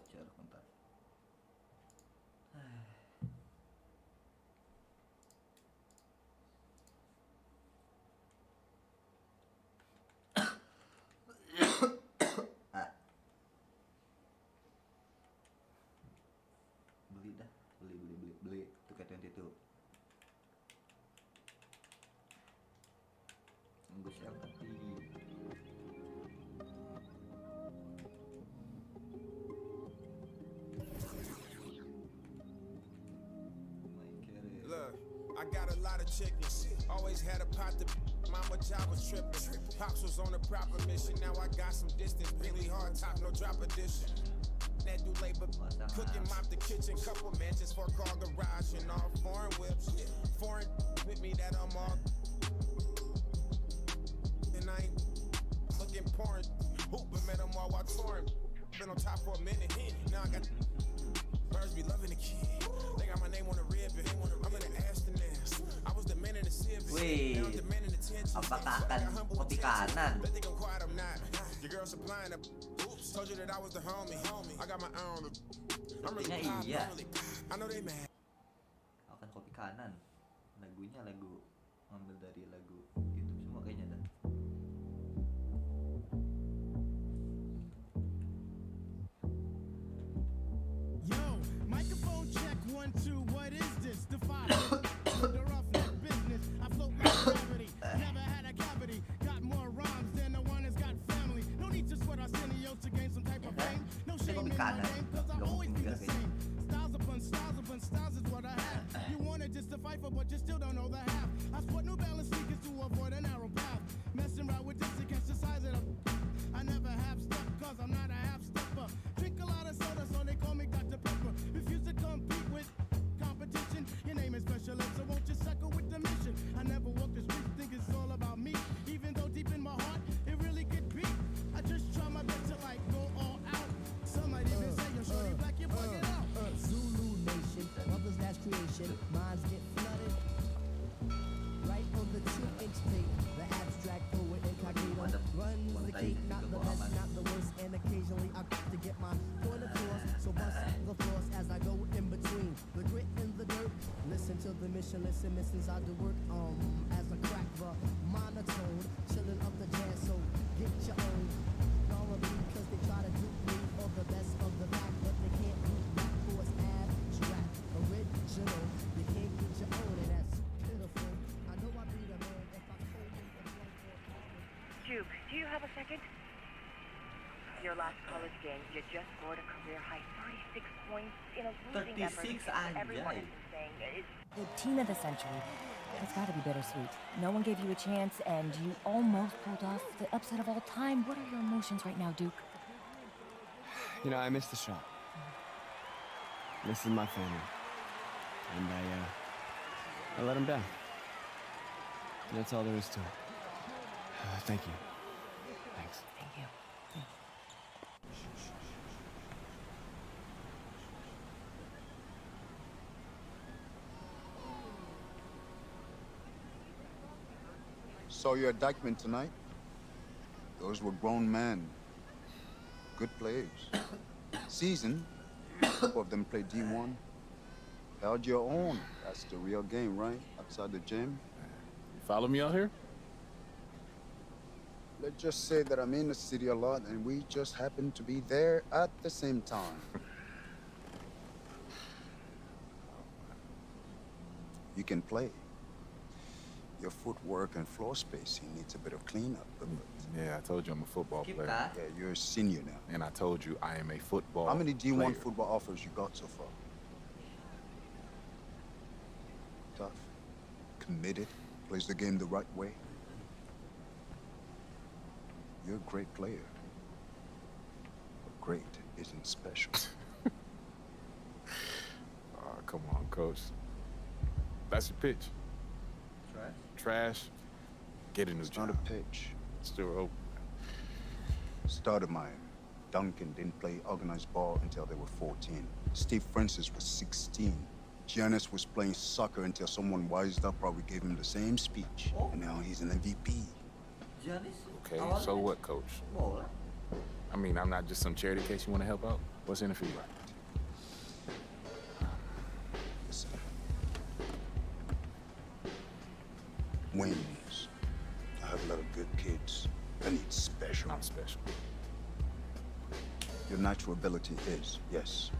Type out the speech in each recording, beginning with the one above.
voucher bentar. Beli dah, beli 2K22. Tunggu share tapi Look, I got a lot of chickens. Always had a pot to. Mama job was tripping. Pops was on a proper mission. Now I got some distance. Really hard top, no drop edition. That do labor, cooking, mop the kitchen. Couple mansions, 4-car garage, and all foreign whips. Foreign with me that I'm all. And I ain't looking porn. Hooping, met them all while touring. Been on top for a minute. Now I got birds be loving the kid. They got my name on the ribbon. I'm in the Aston now. I was demanding the civic. Now I'm demanding attention. apakah akan kopi kanan? They think I'm quiet, I'm not. Your girl supplying up. Told you that I was the homie. I got my own. I'm really Sepertinya iya. I know they mad. Akan kopi kanan. Lagunya lagu ngambil dari lagu YouTube semua kayaknya dah. Yo, microphone check 1 2. What is this? The five. The roughneck business. I float like gravity. Never had a cavity. Got more rhymes than the one that's got family. No need to sweat Arsenio to gain some type of fame. No shame in my name, cause I always be the same. Styles upon styles is what I have. You wanted just to fight for, but you still don't know the half. I sport New Balance sneakers to avoid a narrow path. Messing around with this against the size of the. I never have step, cause I'm not a half stepper. Drink a lot of soda, so they call me Dr. Pepper. Refuse to compete with competition. Your name is special, so won't you suckle with the mission? I never walk the street, think it's all about me. Even though deep in my heart, it really could be. I just try my best to like go all out. Some might even say you're shorty black, you bug it out. Zulu Nation, mother's last creation, minds get flooded. Right on the 2-inch tape, the abstract poet incognito runs the gate, not the best, not the worst, and occasionally I got to get my point across. So bust the floors as I go in between the grit and the dirt. Listen to the mission, listen inside the work. As I crack the monotone, chilling up the jazz, so get your own. All of me, cause they try to dupe me for the best of the back, but they can't do that for it's abstract, original. You can't get your own, and that's pitiful. I know I'd be the man if I told them the one for Duke, do you have a second? Your last college game, you just scored a career-high 36 points in a losing effort. 36 Everyone anjay. is saying it's The team of the century. It's got to be bittersweet. No one gave you a chance, and you almost pulled off the upset of all time. What are your emotions right now, Duke? You know, I missed the shot. This is my family. And I let them down. That's all there is to it. Thank you. Thanks. Thank you. Saw your indictment tonight. Those were grown men. Good players. Seasoned. Couple of them played D1. Held your own. That's the real game, right? Outside the gym. You follow me out here? Let's just say that I'm in the city a lot and we just happen to be there at the same time. You can play. Your footwork and floor spacing needs a bit of cleanup. But Yeah, I told you I'm a football Skip player. that. yeah, you're a senior now. And I told you I am a football How many D1 player. football offers you got so far? Tough. Committed. Plays the game the right way. You're a great player. But great isn't special. Oh, come on, coach. That's your pitch. Trash. Trash. Get a new It's not job. a pitch. Still open. Started mine. Duncan didn't play organized ball until they were 14. Steve Francis was 16. Giannis was playing soccer until someone wised up, probably gave him the same speech. Oh. And now he's an MVP. Giannis Okay, awalnya so what, coach? bola. I mean, I'm not just some charity case you want to help out. What's in it for you? Listen. Wings. I have a lot of good kids. I need special. I'm special. Your natural ability is, yes.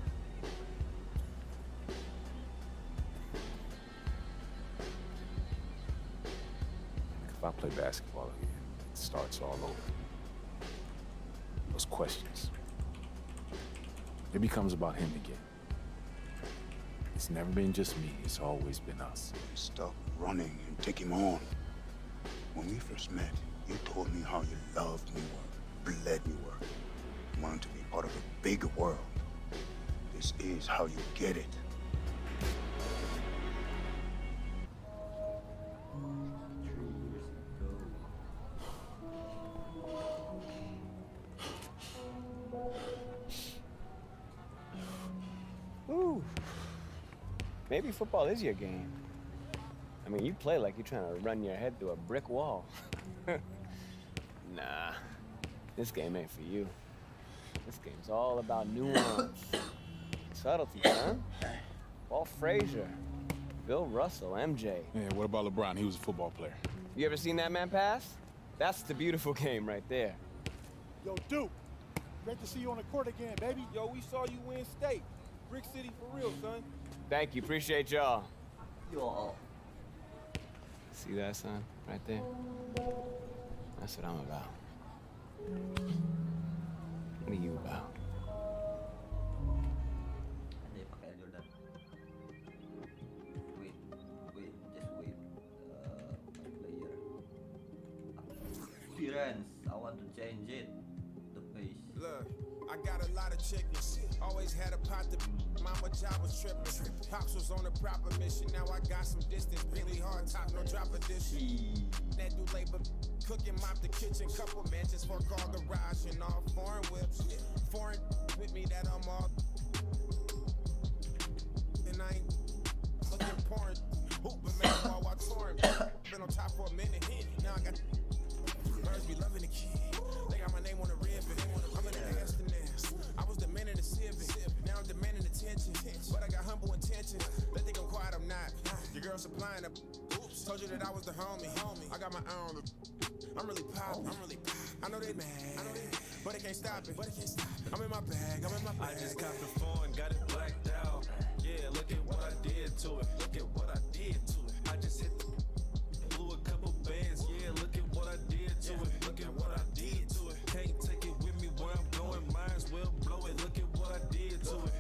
If I play basketball again, it starts all over. Those questions. It becomes about him again. It's never been just me, it's always been us. Stop running and take him on. When we first met, you told me how you loved New York, bled New York. You wanted to be part of a bigger world. This is how you get it. Ooh. Maybe football is your game. I mean, you play like you're trying to run your head through a brick wall. Nah, this game ain't for you. This game's all about nuance. Subtlety, huh? Walt Frazier, Bill Russell, MJ. Yeah, what about LeBron? He was a football player. You ever seen that man pass? That's the beautiful game right there. Yo, Duke, great to see you on the court again, baby. Yo, we saw you win state. Brick City for real, son. Thank you, appreciate y'all. Yo. See that, son? Right there? That's what I'm about. What are you about? Anjay pakai Jordan. Wait, just wait. My player. Appearance. I want to change it. The face. Look, I got a lot of chickens. Always had a pot to. Mama job was tripping. Pops was on a proper mission. Now I got some distance. Really hard top, no drop edition. That do labor. Cooking, mop the kitchen. Couple mansions, 4-car garage, and all foreign whips. Foreign with me that I'm all. And I ain't looking porn. Hooping man while touring. Been on top for a minute. Now I got. Birds be loving the kid. They got my name on the ribbon. I'm in the Amsterdam. I was demanding the civic. Now I'm demanding attention. But I got humble intentions. They think I'm quiet, I'm not. Your girl supplying up. Told you that I was the homie. I got my own. I'm really poppin'. I know they mad. But they can't stop it. I'm in my bag. I just got the phone, got it blacked out. Yeah, look at what I did to it. I just hit the blew a couple bands. Yeah, look at what I did to it. Can't take it with me where I'm going. Might as well blow it. Look at what I did to it.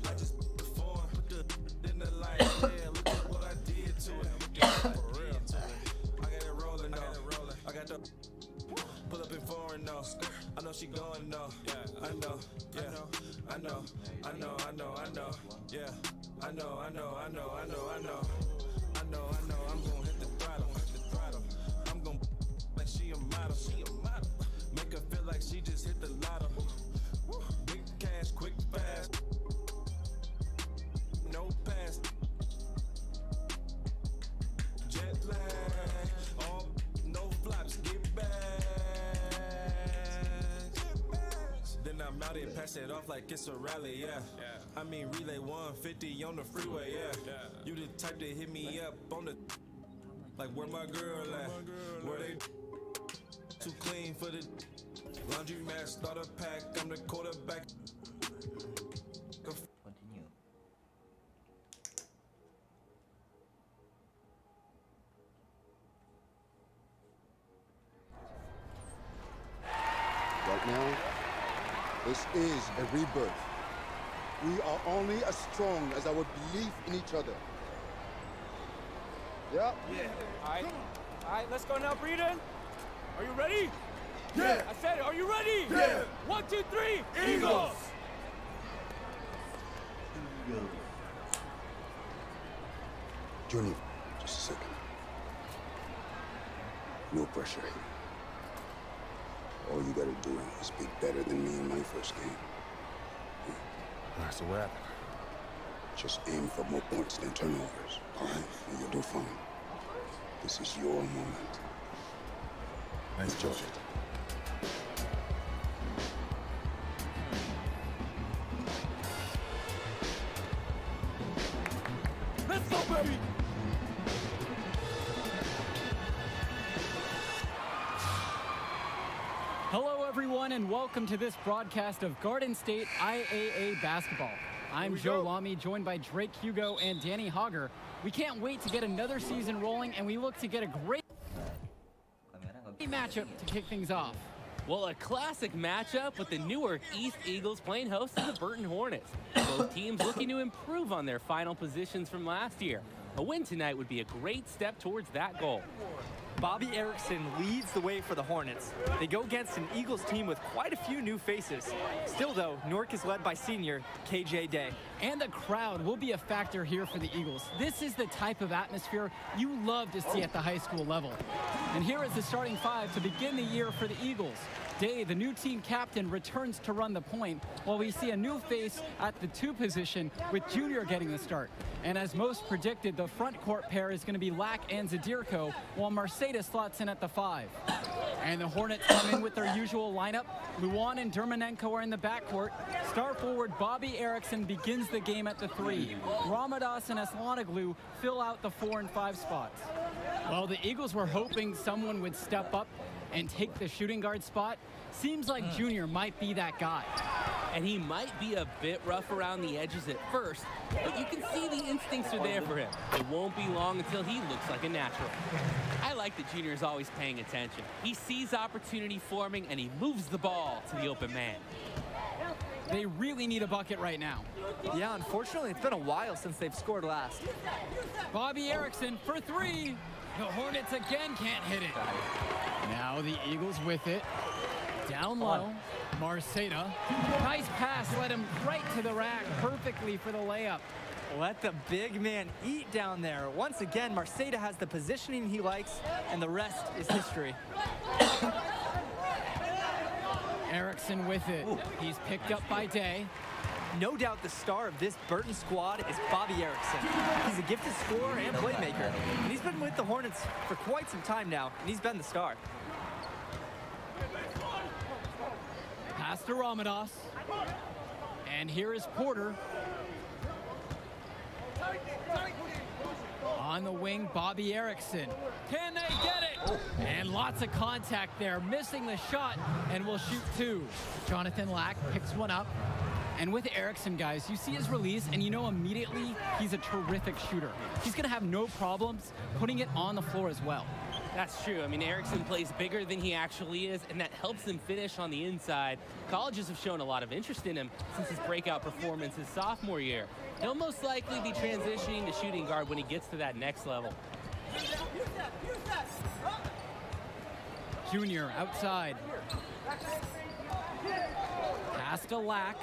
I just put the phone, put the in the light. Yeah, look at what I did to it. For real. I got it rolling though. I got the pull up in foreign though. I know she going though. Yeah, I know. Yeah, I know. Yeah, I know. I'm gonna hit the throttle. I'm gonna like she a model. Make her feel like she just hit the lotto. Big cash, quick, fast. No pass. Jet lag. All no flops. Get back. Then I'm out here, pass it off like it's a rally, yeah. I mean relay 150 on the freeway, yeah. You the type to hit me up on the like where my girl at? Where they too clean for the laundry mat, start a pack. I'm the quarterback. Continue. Right now, this is a rebirth. We are only as strong as our belief in each other. Yeah? Yeah. All right, let's go now, Breeden. Are you ready? Yeah. I said, are you ready? Yeah. 1, 2, 3, Eagles. Junior, just a second. No pressure here. All you gotta do is be better than me in my first game. All right, so what happened? Just aim for more points than turnovers, all right? And you'll do fine. This is your moment. Nice job. go, baby! Hello, everyone, and welcome to this broadcast of Garden State IAA basketball. I'm Joe Lamy, joined by Drake Hugo and Danny Hogger. We can't wait to get another season rolling, and we look to get a great matchup to kick things off. Well, a classic matchup with the Newark East Eagles playing host to the Burton Hornets. Both teams looking to improve on their final positions from last year. A win tonight would be a great step towards that goal. Bobby Erickson leads the way for the Hornets. They go against an Eagles team with quite a few new faces. Still, though, Newark is led by senior KJ Day. And the crowd will be a factor here for the Eagles. This is the type of atmosphere you love to see at the high school level. And here is the starting five to begin the year for the Eagles. Day, the new team captain, returns to run the point, while we see a new face at the 2 position with Junior getting the start. And as most predicted, the front court pair is going to be Lack and Zadirko, while Mercedes slots in at the 5. And the Hornets come in with their usual lineup. Luan and Dermanenko are in the backcourt. Star forward Bobby Erickson begins the game at the 3. Ramadas and Aslanoglu fill out the 4 and 5 spots. Well, the Eagles were hoping someone would step up and take the shooting guard spot. Seems like Junior might be that guy. And he might be a bit rough around the edges at first, but you can see the instincts are there for him. It won't be long until he looks like a natural. I like that Junior is always paying attention. He sees opportunity forming and he moves the ball to the open man. They really need a bucket right now. Yeah, unfortunately, it's been a while since they've scored last. Bobby Erickson for 3. The Hornets again can't hit it. Now the Eagles with it. Down low, Marceda. Nice pass, led him right to the rack, perfectly for the layup. Let the big man eat down there. Once again, Marceda has the positioning he likes, and the rest is history. Erickson with it. He's picked up by Day. No doubt the star of this Burton squad is Bobby Erickson. He's a gifted scorer and playmaker, and he's been with the Hornets for quite some time now, and he's been the star. Pass to Ramadas. And here is Porter. On the wing, Bobby Erickson. Can they get it? And lots of contact there, missing the shot, and will shoot 2. Jonathan Lack picks one up. And with Erickson, guys, you see his release, and you know immediately he's a terrific shooter. He's going to have no problems putting it on the floor as well. That's true. I mean, Erickson plays bigger than he actually is, and that helps him finish on the inside. Colleges have shown a lot of interest in him since his breakout performance his sophomore year. He'll most likely be transitioning to shooting guard when he gets to that next level. Junior outside. Pass to Lack.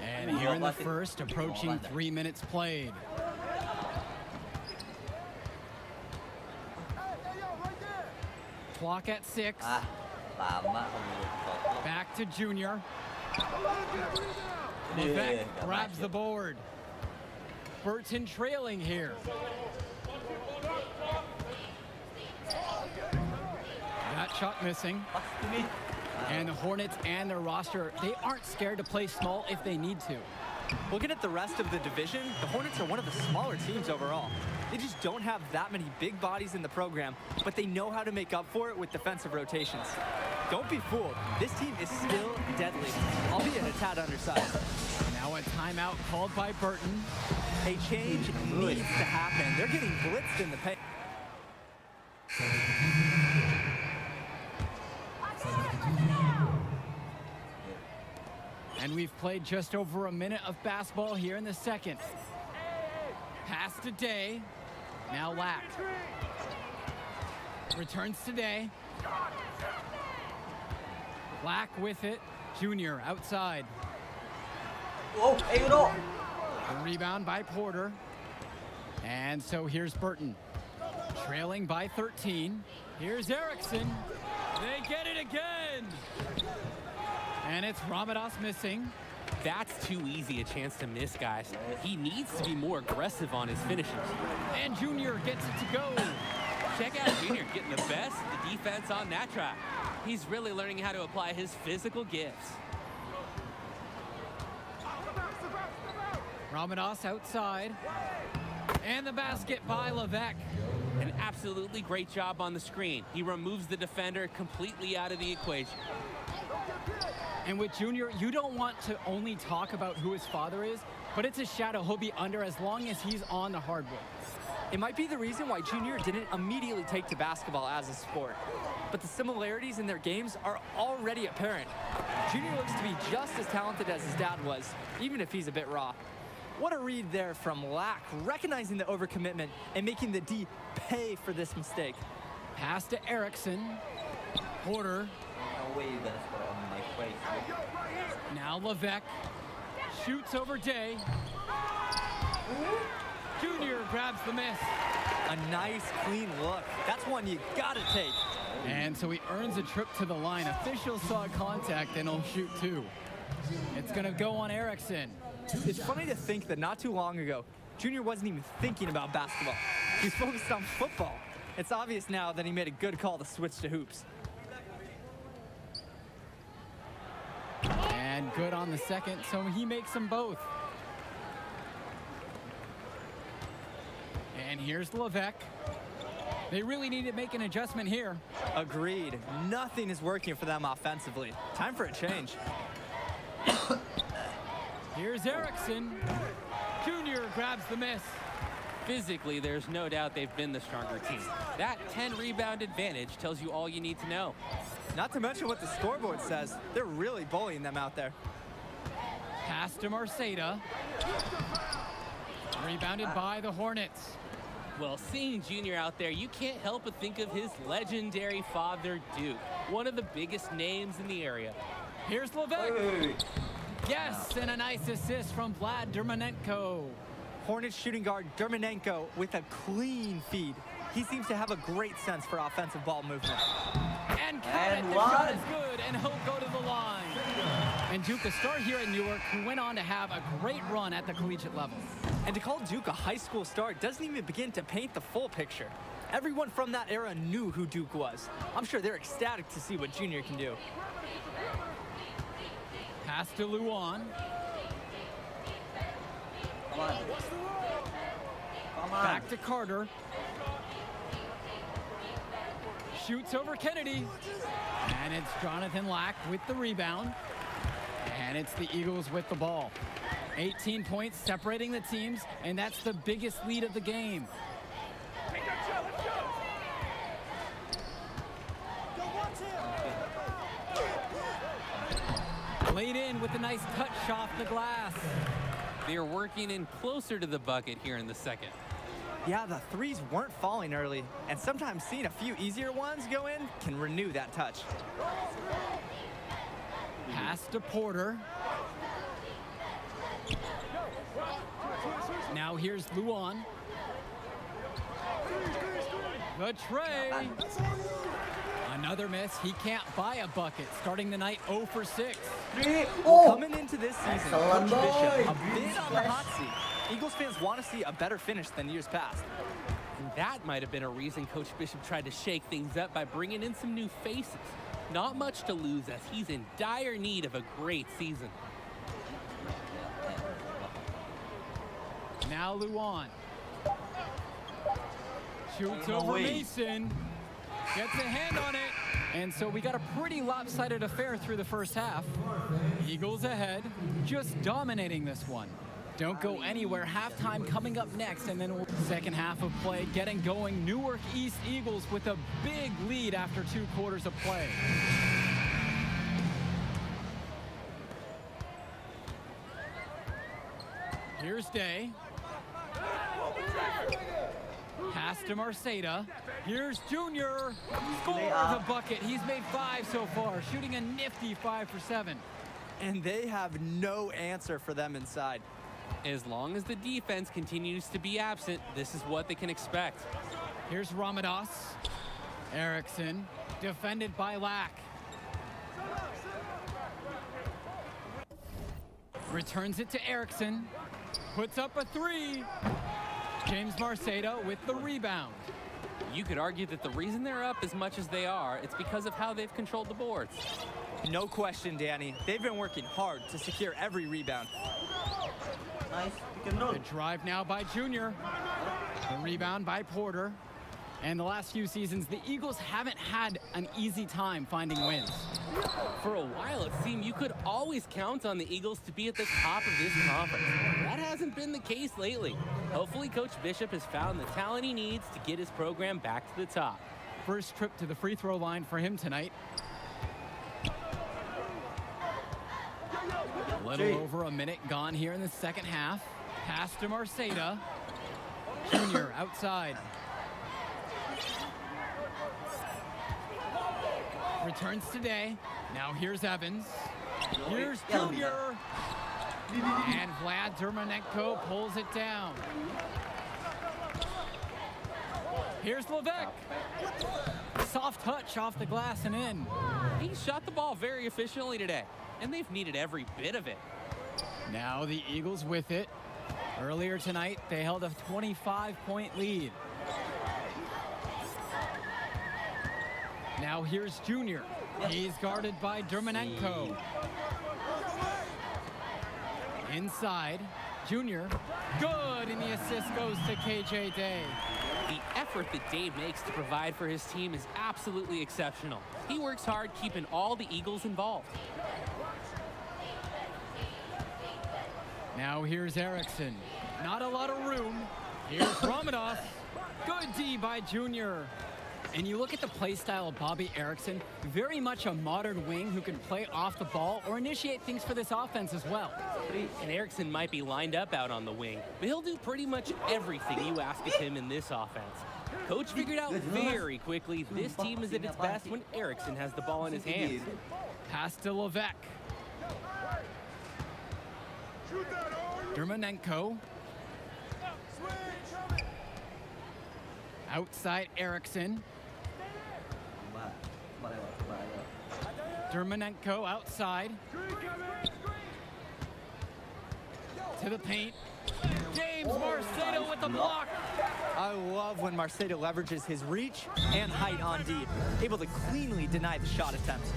And here in the first, approaching 3 minutes played. Clock at 6. Back to Junior. Levesque grabs the board. Burton trailing here. That shot missing. And the Hornets and their roster, they aren't scared to play small if they need to. Looking at the rest of the division, the Hornets are one of the smaller teams overall. They just don't have that many big bodies in the program, but they know how to make up for it with defensive rotations. Don't be fooled. This team is still deadly, albeit a tad undersized. Now a timeout called by Burton. A change needs to happen. They're getting blitzed in the paint. And we've played just over a minute of basketball here in the second. Pass to Day. Now Lack. Returns to Day. Lack with it. Junior outside. Whoa, hey, no. A rebound by Porter. And so here's Burton. Trailing by 13. Here's Erickson. They get it again. And it's Ramadas missing. That's too easy a chance to miss, guys. He needs to be more aggressive on his finishes. And Junior gets it to go. Check out Junior getting the best of the defense on that try. He's really learning how to apply his physical gifts. Ramadas outside. And the basket by Levesque. An absolutely great job on the screen. He removes the defender completely out of the equation. And with Junior, you don't want to only talk about who his father is, but it's a shadow he'll be under as long as he's on the hardwood. It might be the reason why Junior didn't immediately take to basketball as a sport, but the similarities in their games are already apparent. Junior looks to be just as talented as his dad was, even if he's a bit raw. What a read there from Lack, recognizing the overcommitment and making the D pay for this mistake. Pass to Erickson. Porter. No way you're gonna score on my face. Now Levesque shoots over Day. Junior grabs the miss. A nice, clean look. That's one you gotta take. And so he earns a trip to the line. Officials saw contact and he'll shoot 2. It's gonna go on Erickson. It's funny to think that not too long ago, Junior wasn't even thinking about basketball. He was focused on football. It's obvious now that he made a good call to switch to hoops. And good on the second, so he makes them both. And here's Levesque. They really need to make an adjustment here. Agreed. Nothing is working for them offensively. Time for a change. Here's Erickson. Junior grabs the miss. Physically, there's no doubt they've been the stronger team. That 10 rebound advantage tells you all you need to know. Not to mention what the scoreboard says. They're really bullying them out there. Pass to Marceda. Rebounded by the Hornets. Well, seeing Junior out there, you can't help but think of his legendary father, Duke, one of the biggest names in the area. Here's Levesque. Yes, and a nice assist from Vlad Dermanenko. Hornets shooting guard Dermanenko with a clean feed. He seems to have a great sense for offensive ball movement. And count it, the shot is good, and he'll go to the line. And Duke, a star here at Newark, who went on to have a great run at the collegiate level. And to call Duke a high school star doesn't even begin to paint the full picture. Everyone from that era knew who Duke was. I'm sure they're ecstatic to see what Junior can do. Pass to Luan. Come on. Come on. Back to Carter. Shoots over Kennedy. And it's Jonathan Lack with the rebound. And it's the Eagles with the ball. 18 points separating the teams, and that's the biggest lead of the game. Laid in with a nice touch off the glass. They're working in closer to the bucket here in the second. Yeah, the threes weren't falling early, and sometimes seeing a few easier ones go in can renew that touch. Pass to Porter. Now here's Luan. The tray. Another miss. He can't buy a bucket. Starting the night 0 for 6. Coming into this season, Excellent Coach Bishop, boy. a bit on the hot seat. Eagles fans want to see a better finish than years past. And that might have been a reason Coach Bishop tried to shake things up by bringing in some new faces. Not much to lose as he's in dire need of a great season. Now Luan. Shoots No over way. Mason. Gets a hand on it. And so we got a pretty lopsided affair through the first half. Eagles ahead, just dominating this one. Don't go anywhere. Halftime coming up next, and then second half of play getting going. Newark East Eagles with a big lead after 2 quarters of play. Here's Day. Pass to Marceda. Here's Junior. Scores a bucket. He's made 5 so far, shooting a nifty 5 for 7. And they have no answer for them inside. As long as the defense continues to be absent, this is what they can expect. Here's Ramadas. Erickson, defended by Lack. Returns it to Erickson. Puts up a 3. James Marceda with the rebound. You could argue that the reason they're up as much as they are, it's because of how they've controlled the boards. No question, Danny. They've been working hard to secure every rebound. Nice, pick and roll. Good drive now by Junior. A rebound by Porter. And the last few seasons, the Eagles haven't had an easy time finding wins. For a while, it seemed you could always count on the Eagles to be at the top of this conference. That hasn't been the case lately. Hopefully, Coach Bishop has found the talent he needs to get his program back to the top. First trip to the free throw line for him tonight. A little over a minute gone here in the second half. Pass to Marceda. Junior outside. Returns today. Now here's Evans. Here's Junior. And Vlad Dermonenko pulls it down. Here's Levesque. Soft touch off the glass and in. He shot the ball very efficiently today, and they've needed every bit of it. Now the Eagles with it. Earlier tonight, they held a 25-point lead. Now here's Junior. He's guarded by Dermonenko. Inside, Junior. Good, and the assist goes to KJ Day. The effort that Dave makes to provide for his team is absolutely exceptional. He works hard keeping all the Eagles involved. Now here's Erickson. Not a lot of room. Here's Ramadas. Good D by Junior. And you look at the play style of Bobby Erickson, very much a modern wing who can play off the ball or initiate things for this offense as well. And Erickson might be lined up out on the wing, but he'll do pretty much everything you ask of him in this offense. Coach figured out very quickly this team is at its best when Erickson has the ball in his hands. Pass to Levesque. Dermonenko. Outside Erickson. Dermonenko outside. To the paint. James Marceda with the block. I love when Marceda leverages his reach and height on D, able to cleanly deny the shot attempt.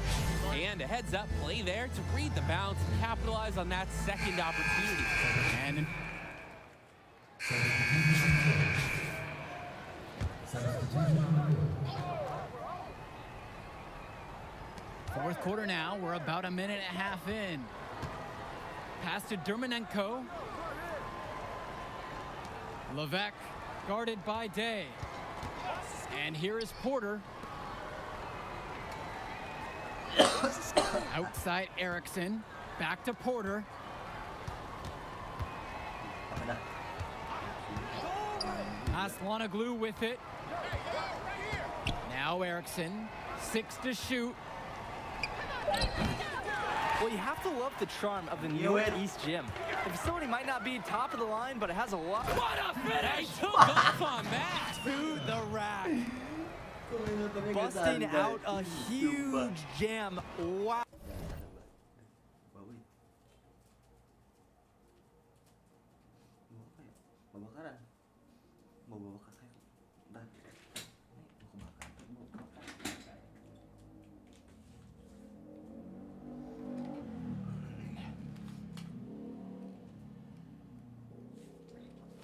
And a heads-up play there to read the bounce and capitalize on that second opportunity. And fourth quarter now, we're about a minute and a half in. Pass to Dermonenko. Levesque guarded by Day. And here is Porter. Outside Erickson. Back to Porter. Aslanoglu with it. Now Erickson. 6 to shoot. Well, you have to love the charm of the new East Gym. The facility might not be top of the line, but it has a lot. What a finish! Took off on that! To the rack. Busting out a huge jam. Wow.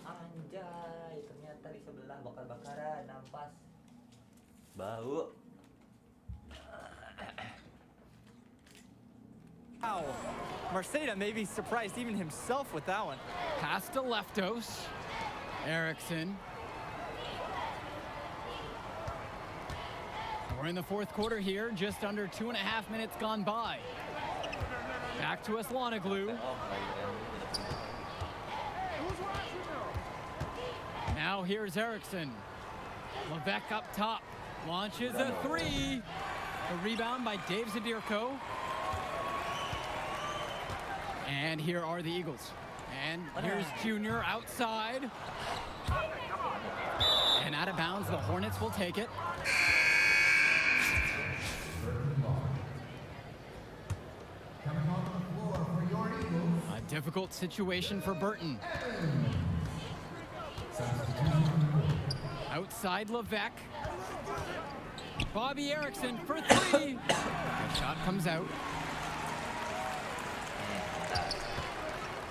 Anjay, ternyata di sebelah bakar-bakaran, nampas. Bau. Wow. Marceda may be surprised even himself with that one. Pass to Leftos. Erickson. We're in the fourth quarter here, just under 2.5 minutes gone by. Back to Aslanoglu. Now here's Erickson. Levesque up top. Launches a three. A rebound by Dave Zadirko. And here are the Eagles. And here's Junior outside. And out of bounds, the Hornets will take it. A difficult situation for Burton. Outside Levesque. Bobby Erickson for three. The shot comes out.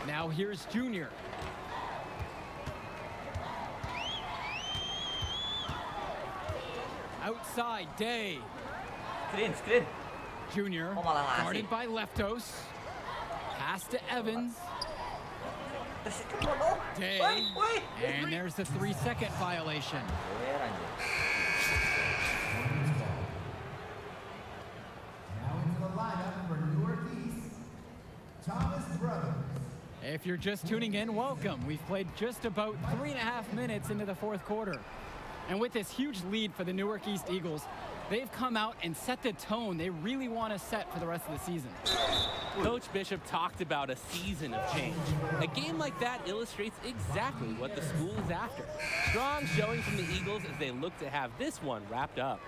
Now here's Junior. Outside, Day. Screen. Junior, Oh, malah ngasih. guarded by Leftos. Pass to Evans. Day. And there's the 3-second violation. Now into the lineup for Newark East, Thomas Brothers. If you're just tuning in, welcome. We've played just about 3.5 minutes into the fourth quarter. And with this huge lead for the Newark East Eagles, they've come out and set the tone they really want to set for the rest of the season. Coach Bishop talked about a season of change. A game like that illustrates exactly what the school is after. Strong showing from the Eagles as they look to have this one wrapped up.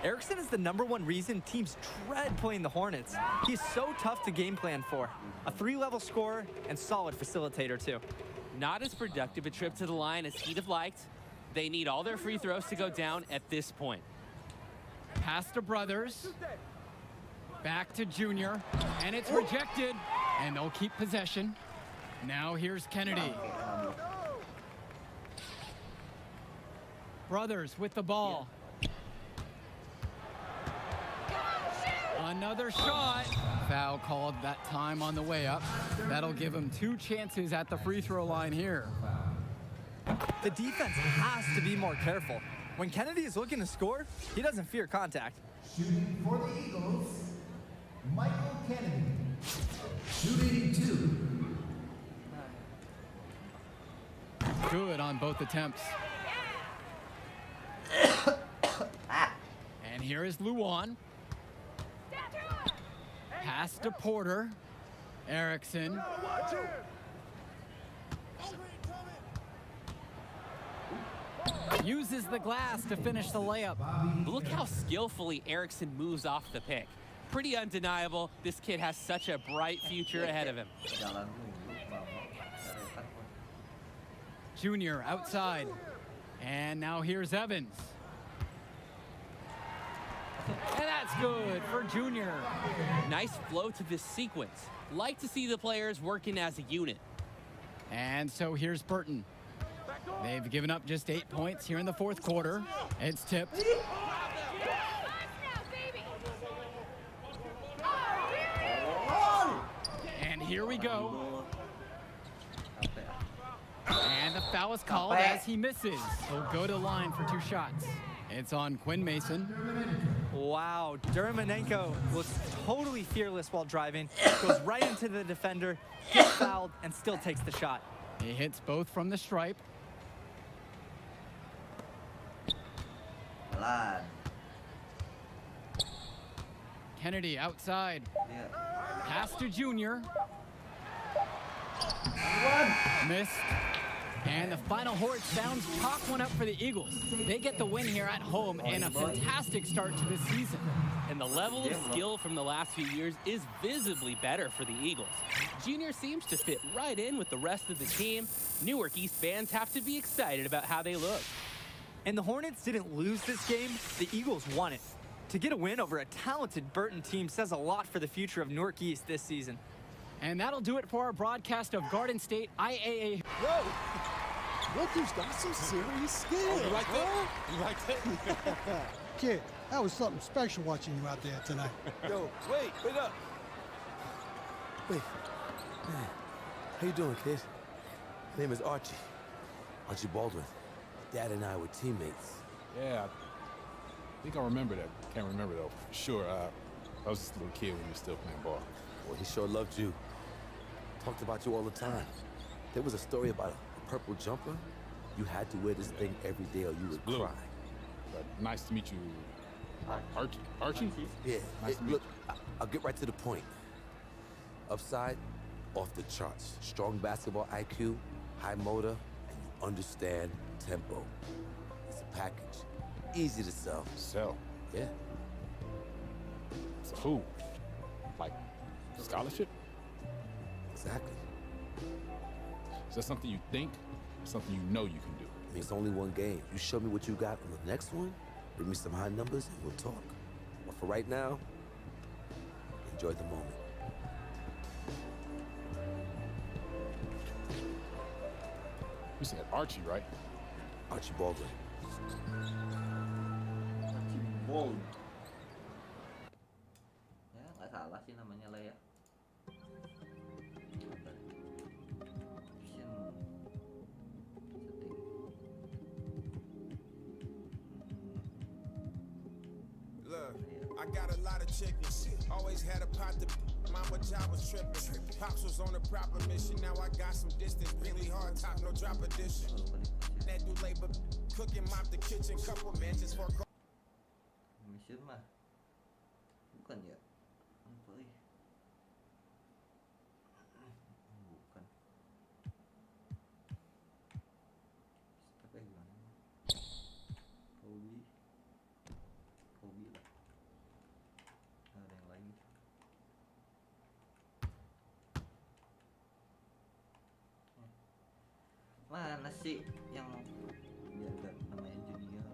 Erickson is the #1 reason teams dread playing the Hornets. He's so tough to game plan for. A 3-level scorer and solid facilitator too. Not as productive a trip to the line as he'd have liked. They need all their free throws to go down at this point. Pass to Brothers. Back to Junior. And it's rejected. And they'll keep possession. Now here's Kennedy. Brothers with the ball. Another shot. Foul called that time on the way up. That'll give him 2 chances at the free throw line here. The defense has to be more careful. When Kennedy is looking to score, he doesn't fear contact. Shooting for the Eagles, Michael Kennedy. Shooting 2. Good on both attempts. And here is Luan. Pass to Porter. Erickson. Uses the glass to finish the layup. Look how skillfully Erickson moves off the pick. Pretty undeniable. This kid has such a bright future ahead of him. Junior outside. And now here's Evans. And that's good for Junior. Nice flow to this sequence. Like to see the players working as a unit. And so here's Burton. They've given up just 8 points here in the fourth quarter. It's tipped. And here we go. And the foul is called as he misses. He'll go to the line for 2 shots. It's on Quinn Mason. Wow, Dermanenko looks totally fearless while driving. Goes right into the defender, gets fouled, and still takes the shot. He hits both from the stripe. Kennedy outside. Pass to Junior. Missed. And the final horn sounds chalk one up for the Eagles. They get the win here at home and a fantastic start to the season. And the level of skill from the last few years is visibly better for the Eagles. Junior seems to fit right in with the rest of the team. Newark East fans have to be excited about how they look. And the Hornets didn't lose this game, the Eagles won it. To get a win over a talented Burton team says a lot for the future of Newark East this season. And that'll do it for our broadcast of Garden State IAA. Yo, Rookies got some serious skill. Oh, you like that? You like that? Kid, that was something special watching you out there tonight. Yo, wait up. Wait. How you doing, kid? My name is Archie. Archie Baldwin. Dad and I were teammates. Yeah, I think I remember that. Can't remember, though, for sure. I was just a little kid when you were still playing ball. Well, he sure loved you. Talked about you all the time. There was a story about a purple jumper. You had to wear this thing every day or you would Blue. cry. But nice to meet you, Archie. Archie? Yeah. Nice to meet Look, I'll get right to the point. Upside, off the charts. Strong basketball IQ, high motor, and you understand tempo. It's a package. Easy to sell. Sell? Yeah. So who? Like, scholarship? Exactly. Is that something you think, or something you know you can do? I mean, it's only one game. You show me what you got on the next one, bring me some high numbers, and we'll talk. But for right now, enjoy the moment. You said Archie, right? Archie Baldwin. Bold. Ya nggak salah sih namanya lah ya. Look, I got a lot of chickens. Always had a pot to. Mama job was tripping. Pops was on a proper mission. Now I got some distance. Really hard top, no drop edition. That do labor. Cooking, mop the kitchen. Couple mansions for. Mission mah bukan ya? Apa ih? Bukan. Stepnya gimana? Hobi lah. Nggak ada yang lain. Mana sih yang biar gak namanya junior?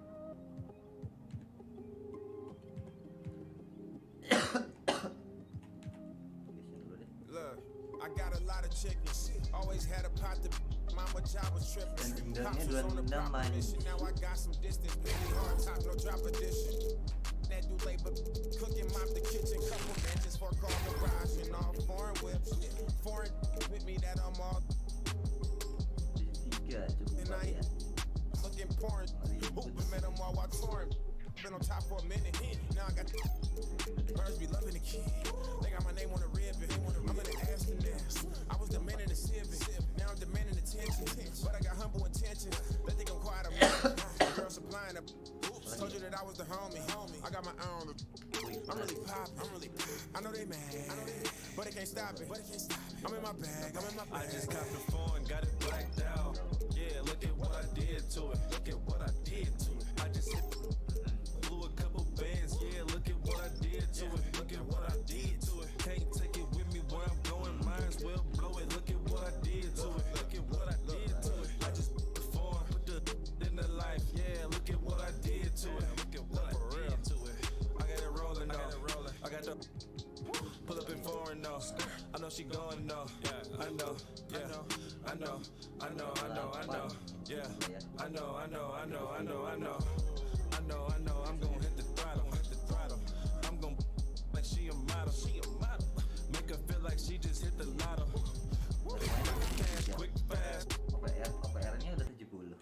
Look, I got a lot of chickens. Always had a pot to. Mama job was tripping. Pops was on a proper mission. Now I got some distance. Really hard top, no drop edition. That do labor. Cooking, mop the kitchen. Couple mansions for car garage and all foreign whips. Foreign with me that I'm all. And I ain't looking porn. Hooping met them all while touring. Been on top for a minute. Now I got birds be loving the kid. They got my name on the ribbon. I'm in the Aston. I was demanding the civic. Now I'm demanding attention. But I got humble intentions. They think I'm quiet. I'm girl supplying up. Told you that I was the homie. I got my own. I'm really poppin'. I know they mad. But they can't stop it. I'm in my bag. I just got the phone, got it blacked out. Yeah, look at what I did to it. Look at what I did to it. I just hit blew a couple bands. Yeah, look at what I did to it. Look at what I did to it. Can't take it with me where I'm going. Might as well blow it. Look at what I did to it. Look at what I did to it. I just put the phone, put the in the life. Yeah, look at what I did to it. Look at what I did to it. I got it rolling though. I got the pull up in foreign though. I know she going though. Yeah, I know. Yeah, I know. Yeah, I know. I'm gonna hit the throttle. I'm gonna like she a model. Make her feel like she just hit the lotto. Cash quick fast. OPR-nya udah 70.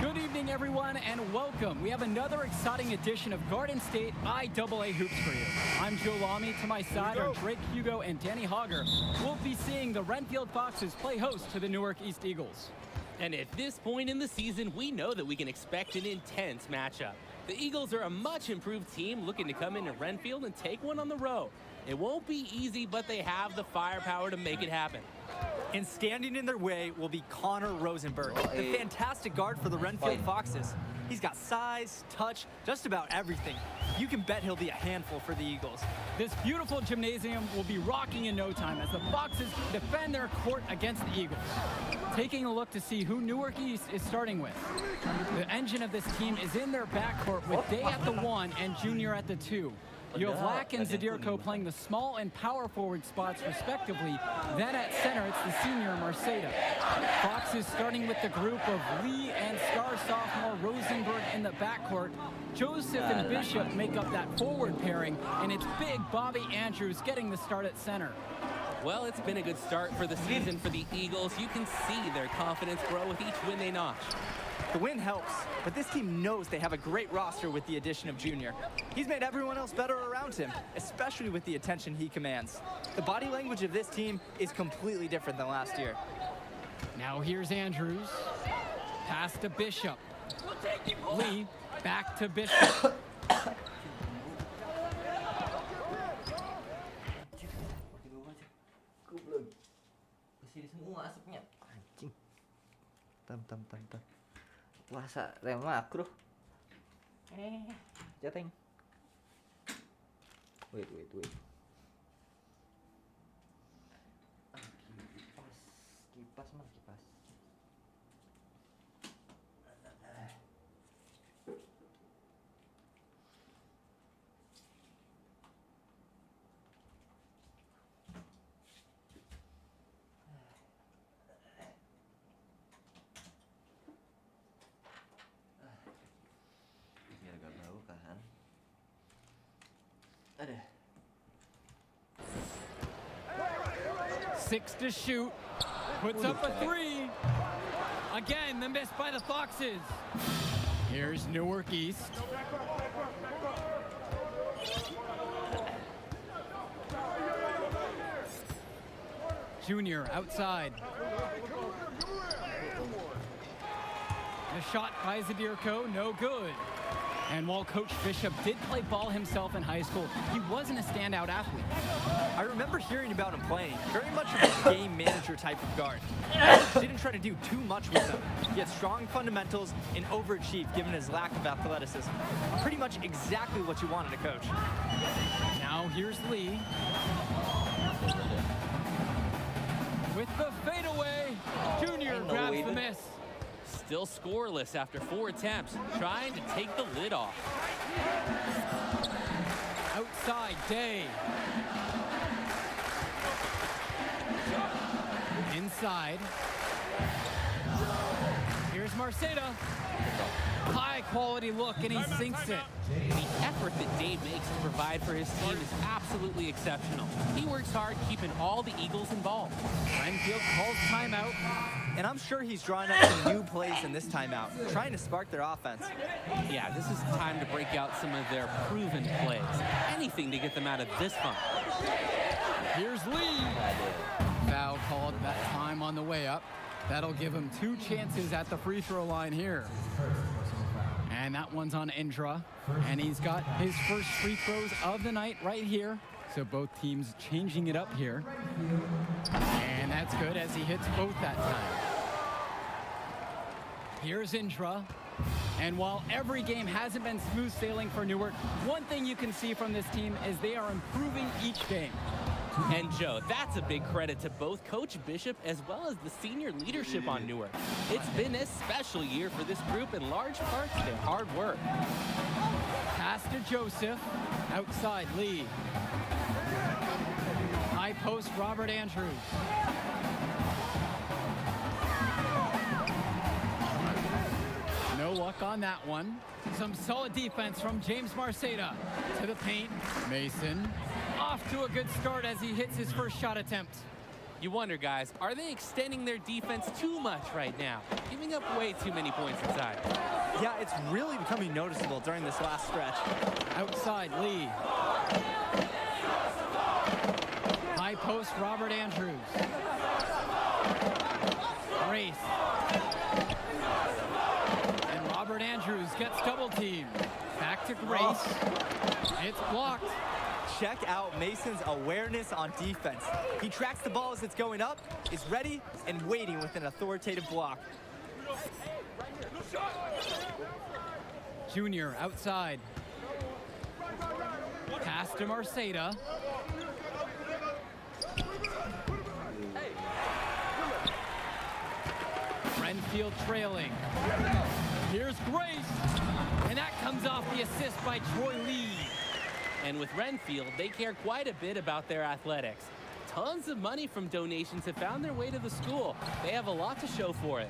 Good evening, everyone, and welcome. We have another exciting edition of Garden State IAA Hoops for you. I'm Joe Lamy. To my side are Drake Hugo and Danny Hogger. We'll be seeing the Renfield Foxes play host to the Newark East Eagles. And at this point in the season, we know that we can expect an intense matchup. The Eagles are a much improved team looking to come into Renfield and take one on the road. It won't be easy, but they have the firepower to make it happen. And standing in their way will be Connor Rosenberg, the fantastic guard for the Renfield Foxes. He's got size, touch, just about everything. You can bet he'll be a handful for the Eagles. This beautiful gymnasium will be rocking in no time as the Foxes defend their court against the Eagles. Taking a look to see who Newark East is starting with. The engine of this team is in their backcourt with Day at the 1 and Junior at the 2. You have Lack and Zadirko playing the small and power forward spots respectively. Then at center, it's the senior Marceda. Fox is starting with the group of Lee and star sophomore Rosenberg in the backcourt. Joseph and Bishop make up that forward pairing, and it's big Bobby Andrews getting the start at center. Well, it's been a good start for the season for the Eagles. You can see their confidence grow with each win they notch. The win helps, but this team knows they have a great roster with the addition of Junior. He's made everyone else better around him, especially with the attention he commands. The body language of this team is completely different than last year. Now here's Andrews. Pass to Bishop. Lee, back to Bishop. Kesini semua asapnya. Anjing. Tam. Puasa rem makro. Jateng. Wait. Kipas. Aduh. 6 to shoot. Puts up a 3. Again, the miss by the Foxes. Here's Newark East. Junior outside. The shot by Zadirko, no good. And while Coach Bishop did play ball himself in high school, he wasn't a standout athlete. I remember hearing about him playing. Very much of a game manager type of guard. Coach didn't try to do too much with him. He had strong fundamentals and overachieved given his lack of athleticism. Pretty much exactly what you wanted a coach. Now here's Lee. With the fadeaway, Junior grabs the miss. Still scoreless after 4 attempts, trying to take the lid off. Outside, Day. Inside. Here's Marceda. High quality look, and he sinks it. The effort that Dave makes to provide for his team is absolutely exceptional. He works hard keeping all the Eagles involved. Renfield calls timeout. And I'm sure he's drawing up some new plays in this timeout, trying to spark their offense. Yeah, this is the time to break out some of their proven plays. Anything to get them out of this funk. Here's Lee. Foul called that time on the way up. That'll give him 2 chances at the free throw line here. And that one's on Indra. And he's got his first free throws of the night right here. So both teams changing it up here. And that's good as he hits both that time. Here's Indra. And while every game hasn't been smooth sailing for Newark, one thing you can see from this team is they are improving each game. And Joe, that's a big credit to both Coach Bishop as well as the senior leadership on Newark. It's been a special year for this group in large part to their hard work. Pass to Joseph. Outside, Lee. High post, Robert Andrews. No luck on that one. Some solid defense from James Marceda. To the paint, Mason. Off to a good start as he hits his first shot attempt. You wonder, guys, are they extending their defense too much right now? Giving up way too many points inside. Yeah, it's really becoming noticeable during this last stretch. Outside, Lee. High post, Robert Andrews. Grace. And Robert Andrews gets double teamed. Back to Grace. It's blocked. Check out Mason's awareness on defense. He tracks the ball as it's going up, is ready, and waiting with an authoritative block. Junior outside. Pass to Marceda. Renfield trailing. Here's Grace. And that comes off the assist by Troy Lee. And with Renfield, they care quite a bit about their athletics. Tons of money from donations have found their way to the school. They have a lot to show for it.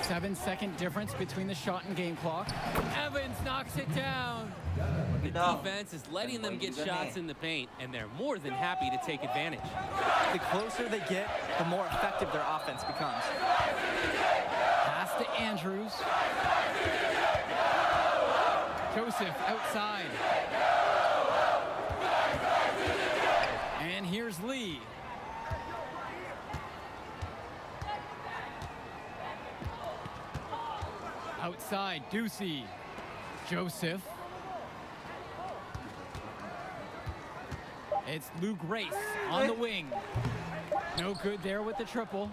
7-second difference between the shot and game clock. Evans knocks it down. The defense is letting them get shots in the paint, and they're more than happy to take advantage. The closer they get, the more effective their offense becomes. Pass to Andrews. Joseph outside. And here's Lee. Outside, Ducey. Joseph. It's Lou Grace on the wing. No good there with the triple.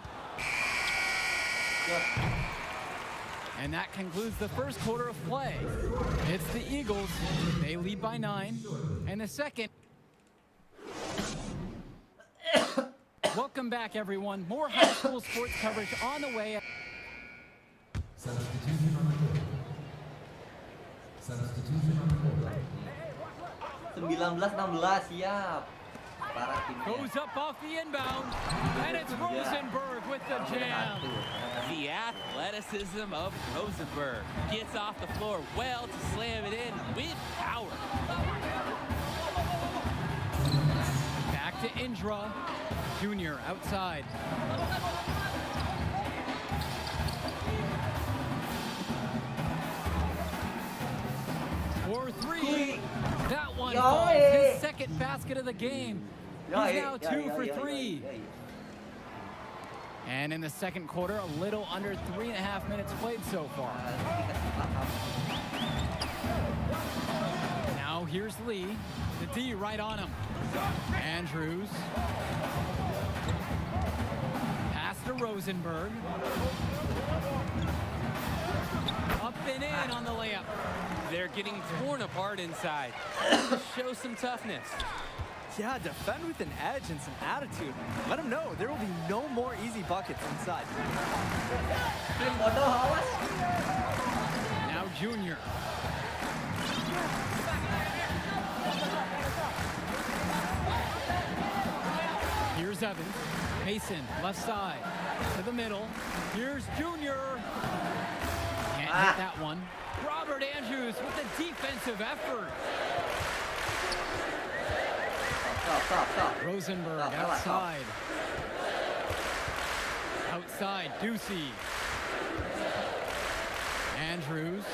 And that concludes the first quarter of play. It's the Eagles. They lead by 9. And the second. Welcome back, everyone. More high school sports coverage on the way. Substitution on the court. 19-16, siap. Para timnya. Goes up off the inbound, and it's Rosenberg with the jam. The athleticism of Rosenberg gets off the floor well to slam it in with power. to Indra. Junior outside. For three. That one falls. His second basket of the game. He's now 2 for 3. And in the second quarter, a little under 3.5 minutes played so far. Now here's Lee. The D right on him. Andrews. Pass to Rosenberg. Up and in on the layup. They're getting torn apart inside. Show some toughness. Yeah, defend with an edge and some attitude. Let them know there will be no more easy buckets inside. Now Junior. Here's Evans. Mason, left side. To the middle. Here's Junior. Can't hit that one. Robert Andrews with a defensive effort. Stop. Rosenberg outside. Outside, Ducey. Andrews.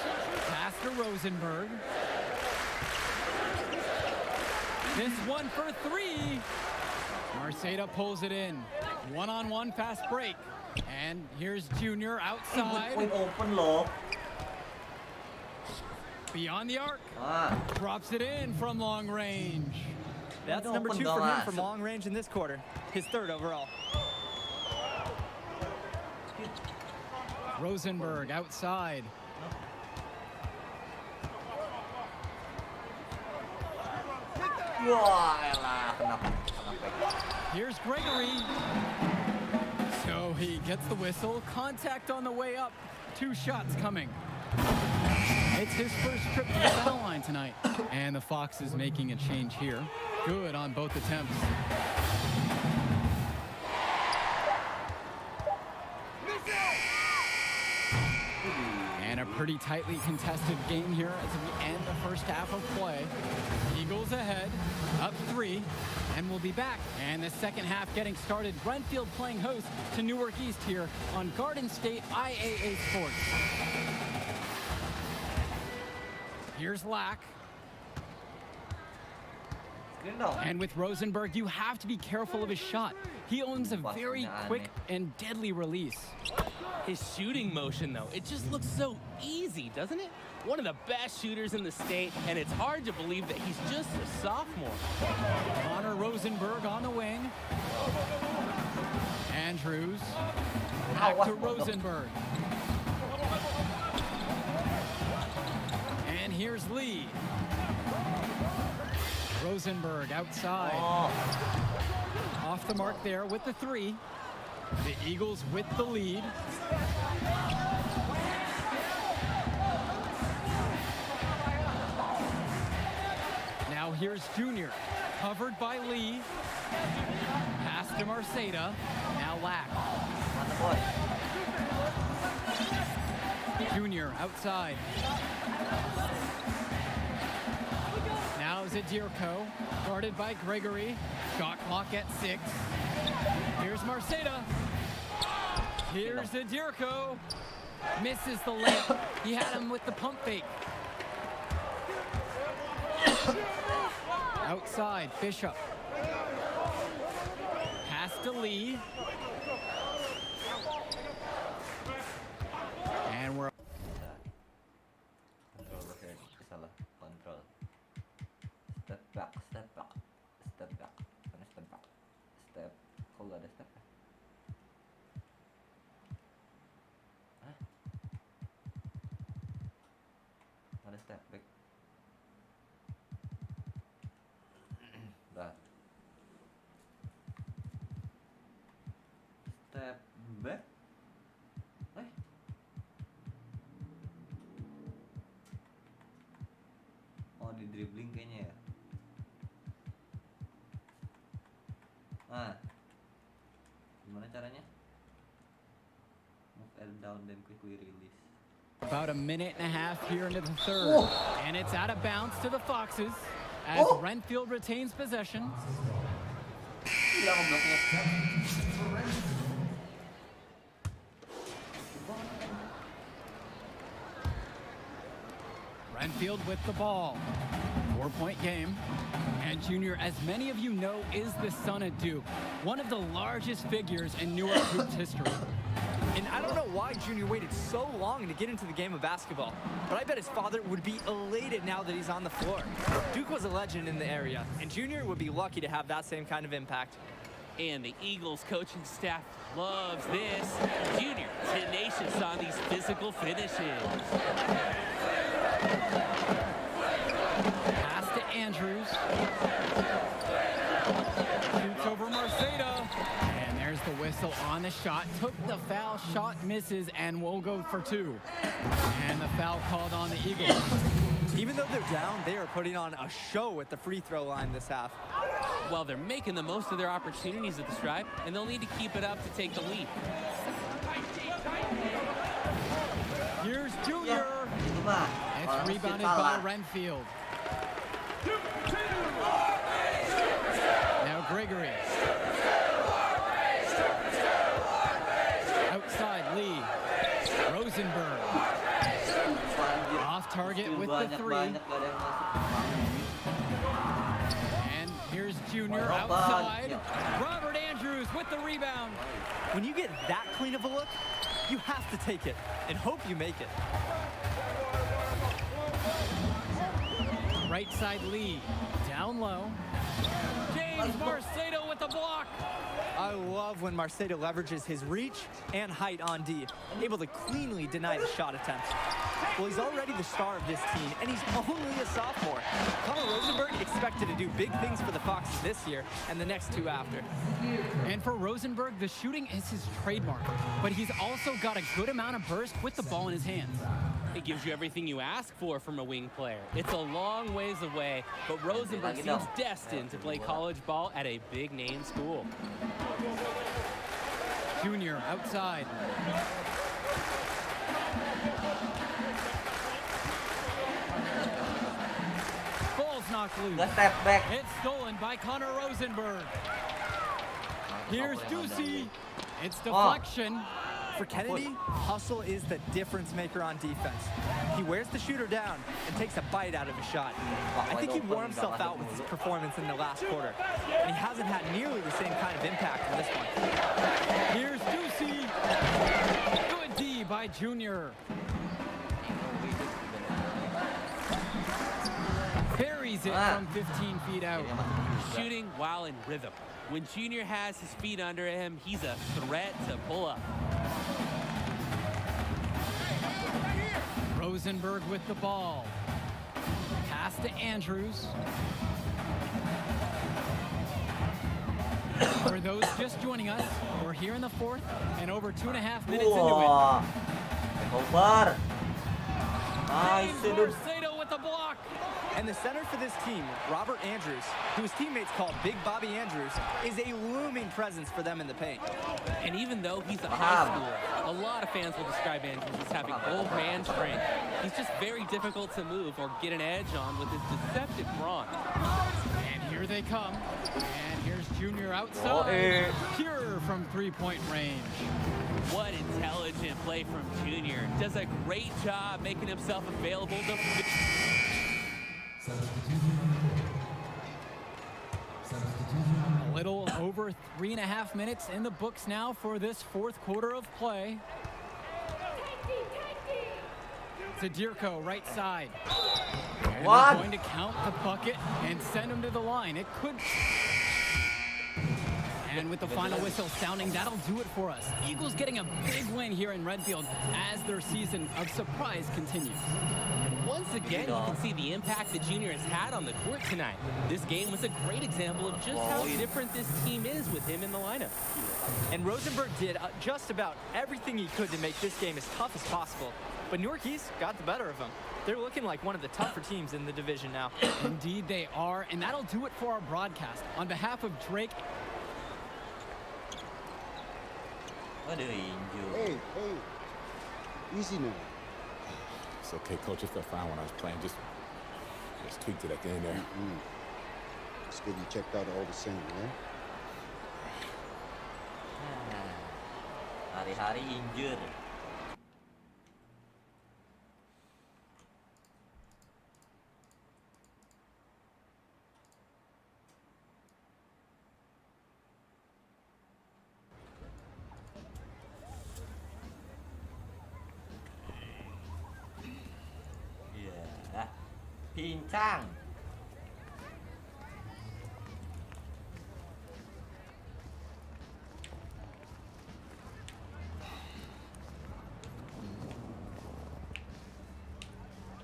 Pass to Rosenberg. This one for 3. Marceda pulls it in. One-on-one fast break. And here's Junior outside. Open low. Beyond the arc. Drops it in from long range. That's number 2 for him from long range in this quarter. His 3rd overall. Rosenberg outside. Here's Gregory. So he gets the whistle. Contact on the way up. 2 shots coming. It's his first trip to the foul line tonight. And the Fox is making a change here. Good on both attempts. And a pretty tightly contested game here as we end the first half of play. Eagles ahead, up 3, and we'll be back. And the second half getting started. Renfield playing host to Newark East here on Garden State IAA Sports. Here's Lack. And with Rosenberg, you have to be careful of his shot. He owns a very quick and deadly release. His shooting motion, though, it just looks so easy, doesn't it? One of the best shooters in the state, and it's hard to believe that he's just a sophomore. Connor Rosenberg on the wing. Andrews. Back to Rosenberg. And here's Lee. Rosenberg outside. Off the mark there with the 3. The Eagles with the lead. Now here's Junior. Covered by Lee. Pass to Marceda. Now Lack. Junior outside. Now Zadirko, guarded by Gregory. Shot clock at 6. Here's Marceda. Here's Zadirko. Misses the layup. He had him with the pump fake. Outside, Bishop. Pass to Lee. And we're Step back. Step. Kok gak ada step ya? Hah? Ada step back. Dah. Step back. Oh, di dribbling kayaknya ya. Gimana caranya? Move L down then quickly release. About a minute and a half here into the 3rd. And it's out of bounds to the Foxes as Renfield retains possession. Gila ngebloknya. Renfield with the ball. 4-point game. And Junior, as many of you know, is the son of Duke, one of the largest figures in Newark Hoops history. And I don't know why Junior waited so long to get into the game of basketball, but I bet his father would be elated now that he's on the floor. Duke was a legend in the area, and Junior would be lucky to have that same kind of impact. And the Eagles coaching staff loves this. Junior, tenacious on these physical finishes. Pass to Andrews. Shoots over Marceda. And there's the whistle on the shot. Took the foul, shot misses, and will go for 2. And the foul called on the Eagles. Even though they're down, they are putting on a show at the free throw line this half. Well, they're making the most of their opportunities at the stripe, and they'll need to keep it up to take the lead. Here's Junior. It's rebounded by Renfield. Now Gregory. Outside Lee. Rosenberg. Off target with the 3. And here's Junior outside. Robert Andrews with the rebound. When you get that clean of a look, you have to take it and hope you make it. Right side Lee, down low. James Marceda with the block. I love when Marceda leverages his reach and height on D, able to cleanly deny the shot attempt. Well, he's already the star of this team, and he's only a sophomore. Connor Rosenberg expected to do big things for the Foxes this year and the next 2 after. And for Rosenberg, the shooting is his trademark, but he's also got a good amount of burst with the ball in his hands. It gives you everything you ask for from a wing player. It's a long ways away, but Rosenberg seems destined to play college ball at a big-name school. Junior outside. Ball's knocked loose. It's stolen by Connor Rosenberg. Here's Ducey. It's deflection. For Kennedy, hustle is the difference maker on defense. He wears the shooter down and takes a bite out of his shot. I think he wore himself out with his performance in the last quarter, and he hasn't had nearly the same kind of impact in this one. Here's Ducey. Good D by Junior. Buries it from 15 feet out. Shooting while in rhythm. When Junior has his feet under him, he's a threat to pull up. Rosenberg with the ball. Pass to Andrews. For those just joining us, we're here in the 4th and over 2.5 minutes into it. Over. Nice. Marceda with the block. And the center for this team, Robert Andrews, who his teammates call Big Bobby Andrews, is a looming presence for them in the paint. And even though he's a high schooler, a lot of fans will describe Andrews as having old man strength. He's just very difficult to move or get an edge on with his deceptive brawn. And here they come. And here's Junior outside. Pure from 3-point range. What intelligent play from Junior. Does a great job making himself available to... A little over 3.5 minutes in the books now for this 4th quarter of play. Zadirko right side. And they're going to count the bucket and send him to the line. It could... And with the final whistle sounding, that'll do it for us. Eagles getting a big win here in Redfield as their season of surprise continues. Once again, you can see the impact that Junior has had on the court tonight. This game was a great example of just how different this team is with him in the lineup. And Rosenberg did just about everything he could to make this game as tough as possible. But Newark East got the better of him. They're looking like one of the tougher teams in the division now. Indeed they are, and that'll do it for our broadcast. On behalf of Drake... Hey, easy now. It's okay, Coach. It felt fine when I was playing. Just tweaked it at the end there. Just get you checked out all the same, yeah? Hari-hari injur. Ya, pincang.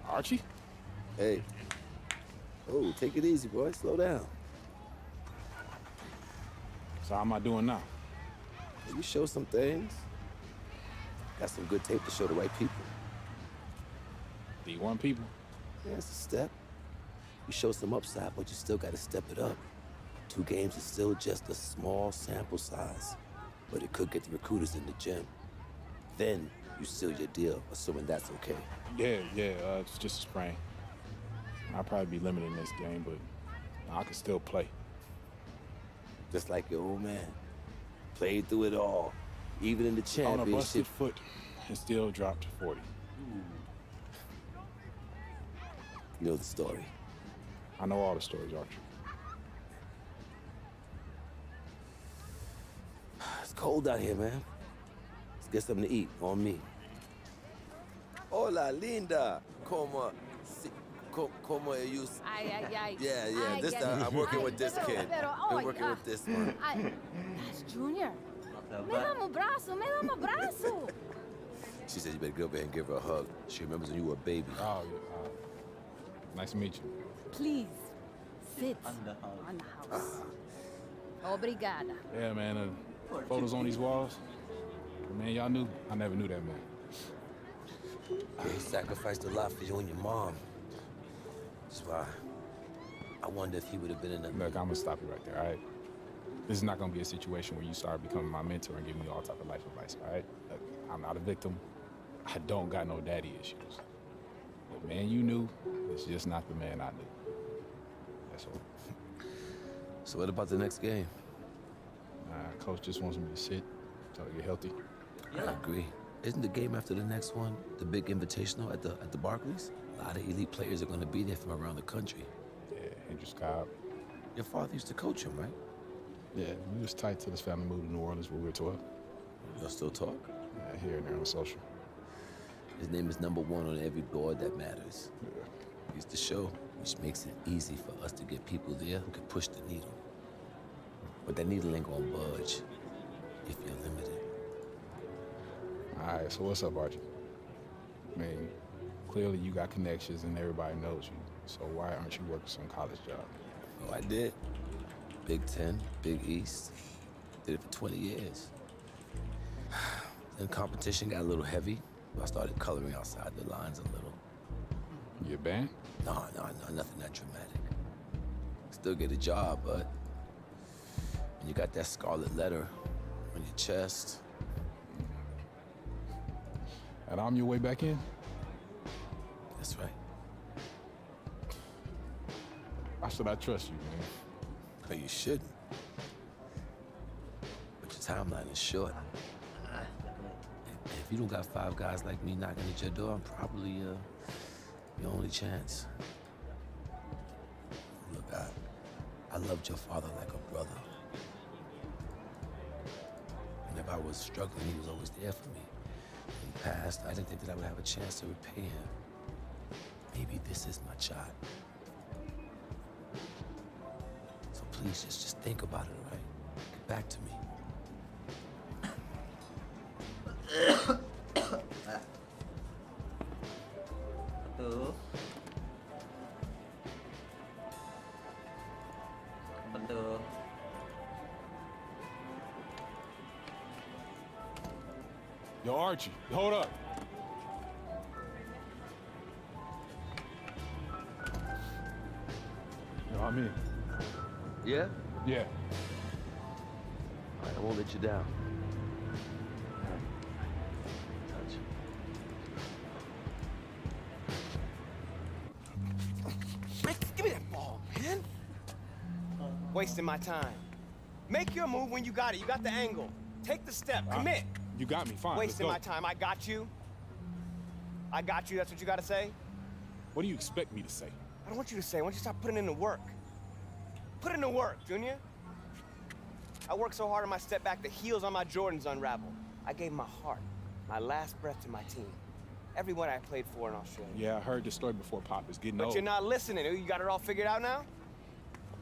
Archie? Hey. Oh, take it easy, boy. Slow down. So how am I doing now? You show some things. Got some good tape to show the right people. D1 people? Yeah, it's a step. You show some upside, but you still gotta step it up. 2 games is still just a small sample size, but it could get the recruiters in the gym. Then you seal your deal, assuming that's okay. Yeah, it's just a sprain. I'll probably be limited in this game, but I can still play. Just like your old man. Played through it all, even in the championship. On a busted foot, and still dropped 40. You know the story. I know all the stories, Archie. It's cold out here, man. Let's get something to eat on me. Hola, linda. Como ellos? Ay. Yeah. This time I'm working with this kid. I'm working with this one. That's Junior. Me dá um abraço. She said you better go over and give her a hug. She remembers when you were a baby. Oh, yeah. Nice to meet you. Please, sit on the house. Obrigada. Yeah, man. Photos on these walls. Man, y'all knew. I never knew that man. He sacrificed a lot for you and your mom. That's why I wonder if he would have been in the... Look, I'm gonna stop you right there, all right? This is not gonna be a situation where you start becoming my mentor and giving me all type of life advice, all right? Look, I'm not a victim. I don't got no daddy issues. The man you knew is just not the man I knew. That's all. So what about the next game? Coach just wants me to sit until I get healthy. I agree. Isn't the game after the next one the big invitational at the Barclays? A lot of elite players are going to be there from around the country. Yeah, Andrew Scott. Your father used to coach him, right? Yeah, we was tight till his family moved to New Orleans when we were 12. Y'all still talk? Yeah, here and there on social. His name is #1 on every board that matters. Yeah. He's the show, which makes it easy for us to get people there who can push the needle. But that needle ain't gonna budge if you're limited. All right, so what's up, Archie? I mean, clearly you got connections and everybody knows you. So why aren't you working some college job? Oh, I did. Big 10, Big East. Did it for 20 years. Then competition got a little heavy. I started coloring outside the lines a little. You a band? No, nothing that dramatic. Still get a job, but when you got that scarlet letter on your chest. And I'm your way back in? That's right. Why should I trust you, man? Well, you shouldn't. But your timeline is short. If you don't got 5 guys like me knocking at your door, I'm probably your only chance. Look, I loved your father like a brother. And if I was struggling, he was always there for me. In the past, I didn't think that I would have a chance to repay him. Maybe this is my shot. So please, just think about it, all right? Get back to me. Betul. Yo, Archie, hold up. Yo, I'm in. Yeah? Yeah. All right, I won't let you down. Touch. Man, give me that ball, man. Wasting my time. Make your move when you got it. You got the angle. Take the step. Commit. You got me. Fine. Wasting my let's go. time. I got you. I got you. That's what you got to say? What do you expect me to say? I don't want you to say. I want you to stop putting in the work. Put in the work, Junior. I worked so hard on my step back, the heels on my Jordans unraveled. I gave my heart, my last breath to my team. Everyone I played for in Australia. Yeah, I heard this story before, Pop. It's getting But old. you're not listening. You got it all figured out now?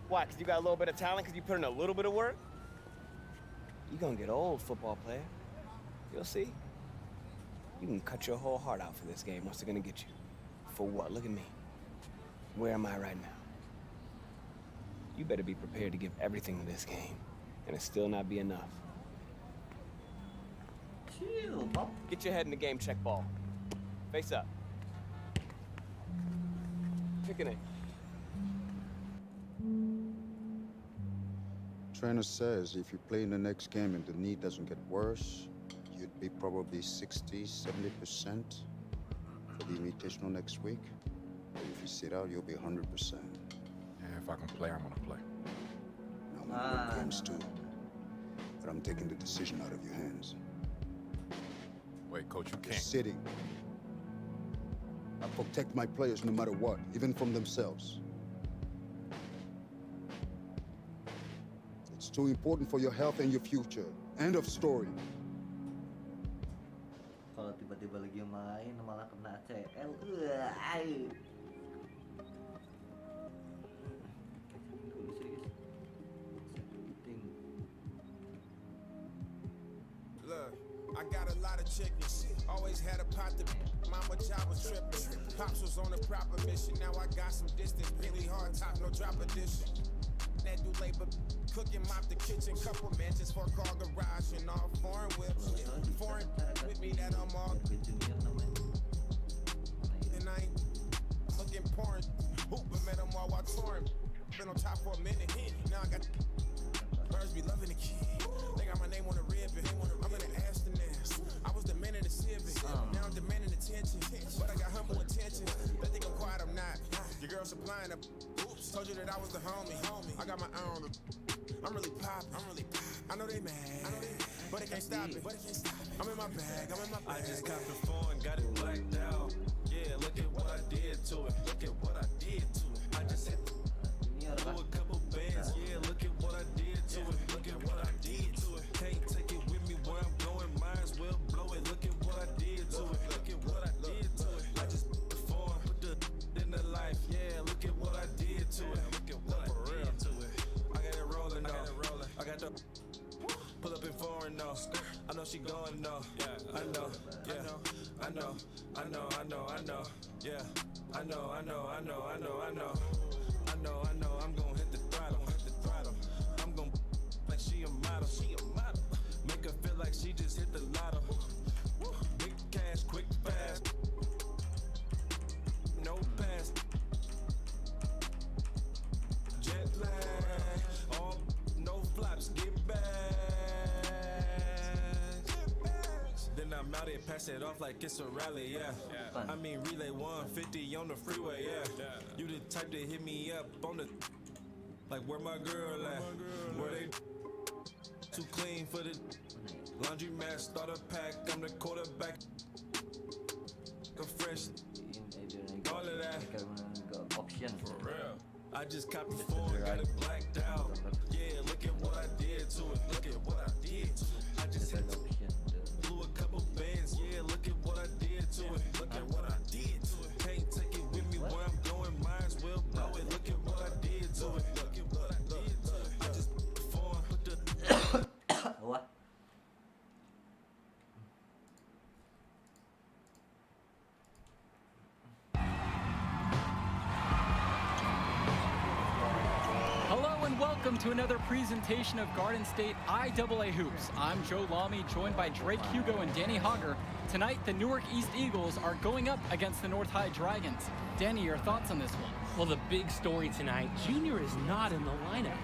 Why, because you got a little bit of talent, because you put in a little bit of work? You're gonna get old, football player. You'll see. You can cut your whole heart out for this game. What's it gonna get you? For what? Look at me. Where am I right now? You better be prepared to give everything to this game, and it still not be enough. Chill, Bob. Get your head in the game, check ball. Face up. Pick a name. Trainer says if you play in the next game and the knee doesn't get worse, you'd be probably 60, 70% for the invitational next week. But if you sit out, you'll be 100%. Yeah, if I can play, I'm gonna play. I'm gonna win games too. But I'm taking the decision out of your hands. Wait, Coach, you You're can't. sitting. I protect my players no matter what, even from themselves. It's too important for your health and your future. End of story. Kalau tiba-tiba lagi main malah kena CL. Look, I got a lot of chickens. Always had a pot to mama job was tripping. Pops was on a proper mission. Now I got some distance. Really hard top, no drop edition. That do labor, cooking, mop the kitchen. Couple mansions for car garage and all foreign whips. Foreign with me that I'm all. And I ain't looking porn. Hooper met them while I touring. Been on top for a minute. Now I got birds be loving the kid. They got my name on the ribbon. I'm in the Aston nest. I was demanding the civic. Now I'm demanding attention. But I got humble intentions. They think I'm quiet, I'm not. Your girl supplying up. Oops, told you that I was the homie. I got my eye on them. I'm really poppin'. I know they mad. But they can't stop it. I'm in my bag. I just copped the phone, got it blacked out. Yeah, look at what I did to it. Look at what I did to it. I just hit blew a couple bands. Yeah, look at what I did to it. Look at what I did to it. Can't take it with me where I'm going. Might as well blow it. Look at what I did to it. Look at what I did to it. I just put the phone, put the in the life. Yeah, look at what I did to it. Look at what I did to it. I got it rolling though. I got the pull up in foreign though. I know she going though. Yeah, I know. Yeah, I know. Yeah, I know. I'm gonna hit the throttle. I'm gonna like she a model. Make her feel like she just hit the lotto. Big cash, quick, fast. No pass. Jet lag. All no flops. Get back. Then I'm out here, pass it off like it's a rally, yeah. I mean, relay 150 on the freeway, yeah. You the type to hit me up on the, like where my girl at? Where they too clean for the laundry mat, starter pack. I'm the quarterback. Go fresh, all of that. Option. For real. I just copped the phone, got it blacked out. Yeah, look at what I did to it. Look at what I did to it. I just hit blew a couple bands. Yeah, look at what I did to it. Look at what I did to it. Can't take it with me where I'm going. Might as well blow it. Look at what I did to it. Look at what I did to it. I just put the phone, put the What? Hello and welcome to another presentation of Garden State IAA Hoops. I'm Joe Lamy, joined by Drake Hugo and Danny Hogger. Tonight, the Newark East Eagles are going up against the North High Dragons. Danny, your thoughts on this one? Well, the big story tonight, Junior is not in the lineup.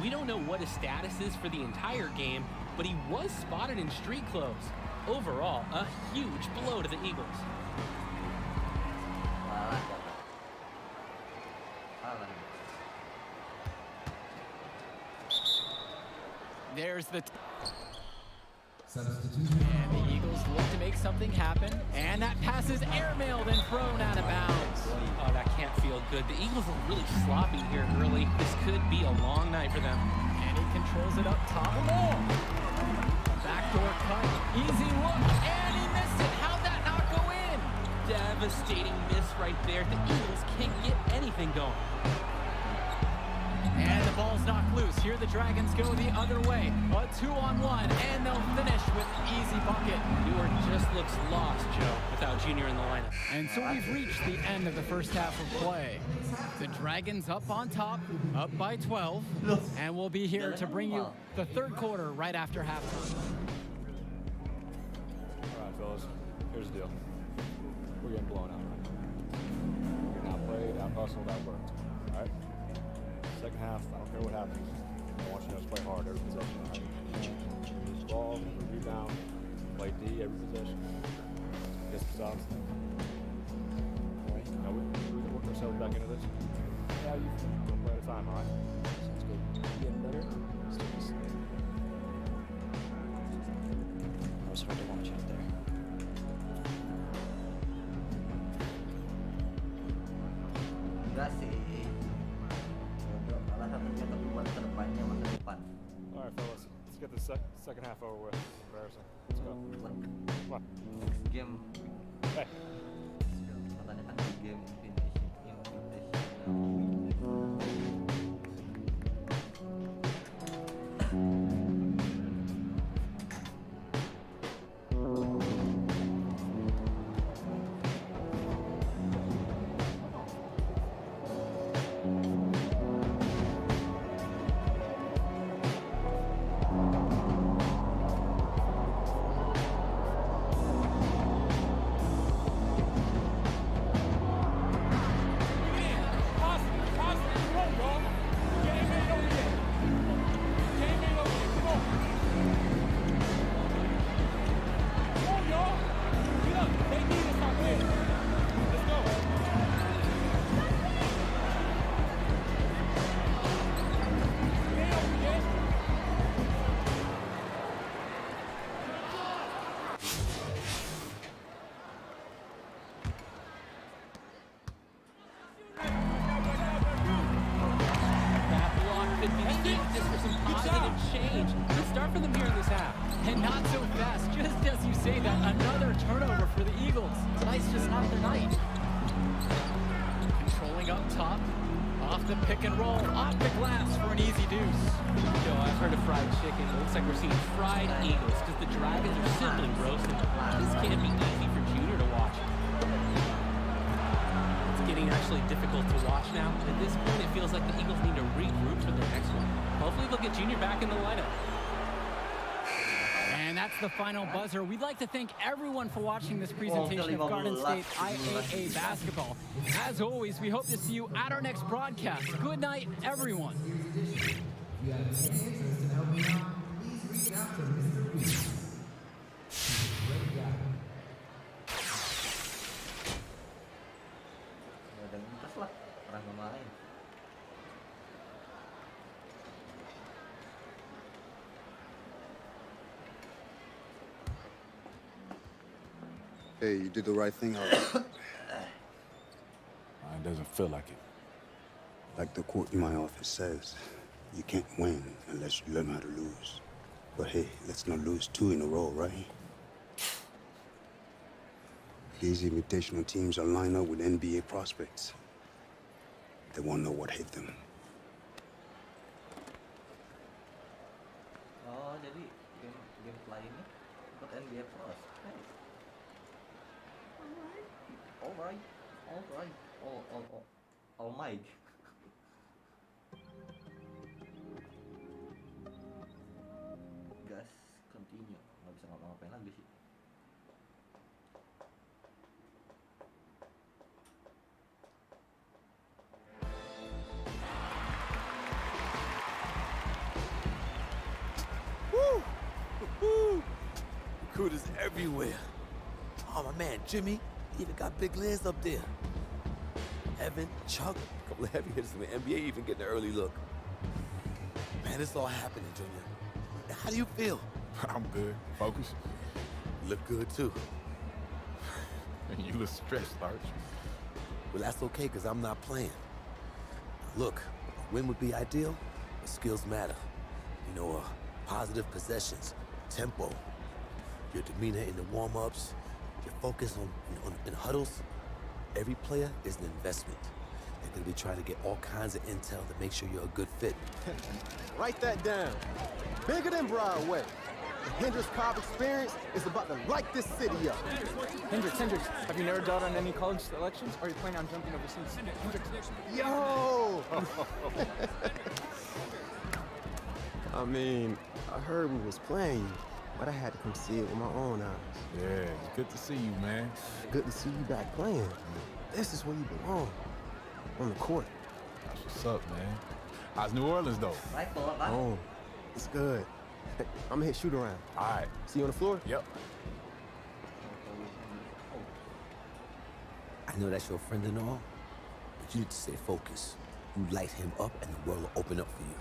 We don't know what his status is for the entire game, but he was spotted in street clothes. Overall, a huge blow to the Eagles. There's the... And the Eagles look to make something happen. And that pass is airmailed and thrown out of bounds. Oh, that can't feel good. The Eagles are really sloppy here early. This could be a long night for them. And he controls it up top. Backdoor cut. Easy look. And he missed it. How'd that not go in? Devastating miss right there. The Eagles can't get anything going. And the ball's knocked loose. Here the Dragons go the other way. A 2-on-1, and they'll finish with an easy bucket. Newark just looks lost, Joe, without Junior in the lineup. And so we've reached the end of the first half of play. The Dragons up on top, up by 12, and we'll be here to bring you the third quarter right after halftime. All right, fellas, here's the deal. We're getting blown out. We're getting outplayed, out-hustled, outworked. All right? Second half, I don't care what happens. I want you to play hard every possession. All right? Lose the ball, rebound, play D every possession. Get some stops. All right? Now we can work ourselves back into this. Yeah, you can play at a time, all right? Sounds good. Getting better? Let's do this. That was hard to watch out there. Enggak sih. Malah satunya tapi buat kedepannya masa depan. All right, fellas, let's get the second half over with. Ryzen, let's go. Come on. Game. Hey. Katanya kan di game invitation. And not so fast, just as you say that, another turnover for the Eagles. Tonight's just not their night. Controlling up top, off the pick and roll, off the glass for an easy deuce. Joe, I've heard of fried chicken. It looks like we're seeing fried Eagles because the Dragons are simply roasting. This can't be easy for Junior to watch. It's getting actually difficult to watch now. At this point, it feels like the Eagles need to regroup for their next one. Hopefully they'll get Junior back in the lineup. And that's the final buzzer. We'd like to thank everyone for watching this presentation of Garden State IAA basketball. As always, we hope to see you at our next broadcast. Good night, everyone. You have any interest in helping out, please reach out to Mr. Reed. He's a great guy. Ada interest lah, orang kemarin. Hey, you did the right thing, Howard. It doesn't feel like it. Like the quote in my office says, you can't win unless you learn how to lose. But hey, let's not lose 2 in a row, right? These invitational teams are lined up with NBA prospects. They won't know what hit them. Oh, jadi gameplay ini buat NBA Pros. Hey. Alright. Oh my. Gas continue. Nggak bisa ngapa-ngapain lagi sih. Woo! Woo! Recruiters everywhere. Oh, my man, Jimmy, he even got big Liz up there. Evan, Chuck, a couple of heavy hitters in the NBA even getting an early look. Man, it's all happening, Junior. Now, how do you feel? I'm good. Focus. Look good, too. And you look stressed, Arch. Well, that's okay, because I'm not playing. Look, a win would be ideal, but skills matter. You know, positive possessions, tempo, your demeanor in the warm-ups, your focus in huddles. Every player is an investment. They're going to be trying to get all kinds of intel to make sure you're a good fit. Write that down. Bigger than Broadway. The Hendrix Cobb experience is about to light this city up. Hendrix, have you never done on any college selections? Or are you planning on jumping overseas? Hendrix. Yo! I mean, I heard we was playing you, but I had to come see it with my own eyes. Yeah, it's good to see you, man. Good to see you back playing. This is where you belong. On the court. That's what's up, man. How's New Orleans, though? Oh, it's good. I'm gonna hit shoot around. All right. See you on the floor? Yep. I know that's your friend and all, but you need to stay focused. You light him up and the world will open up for you.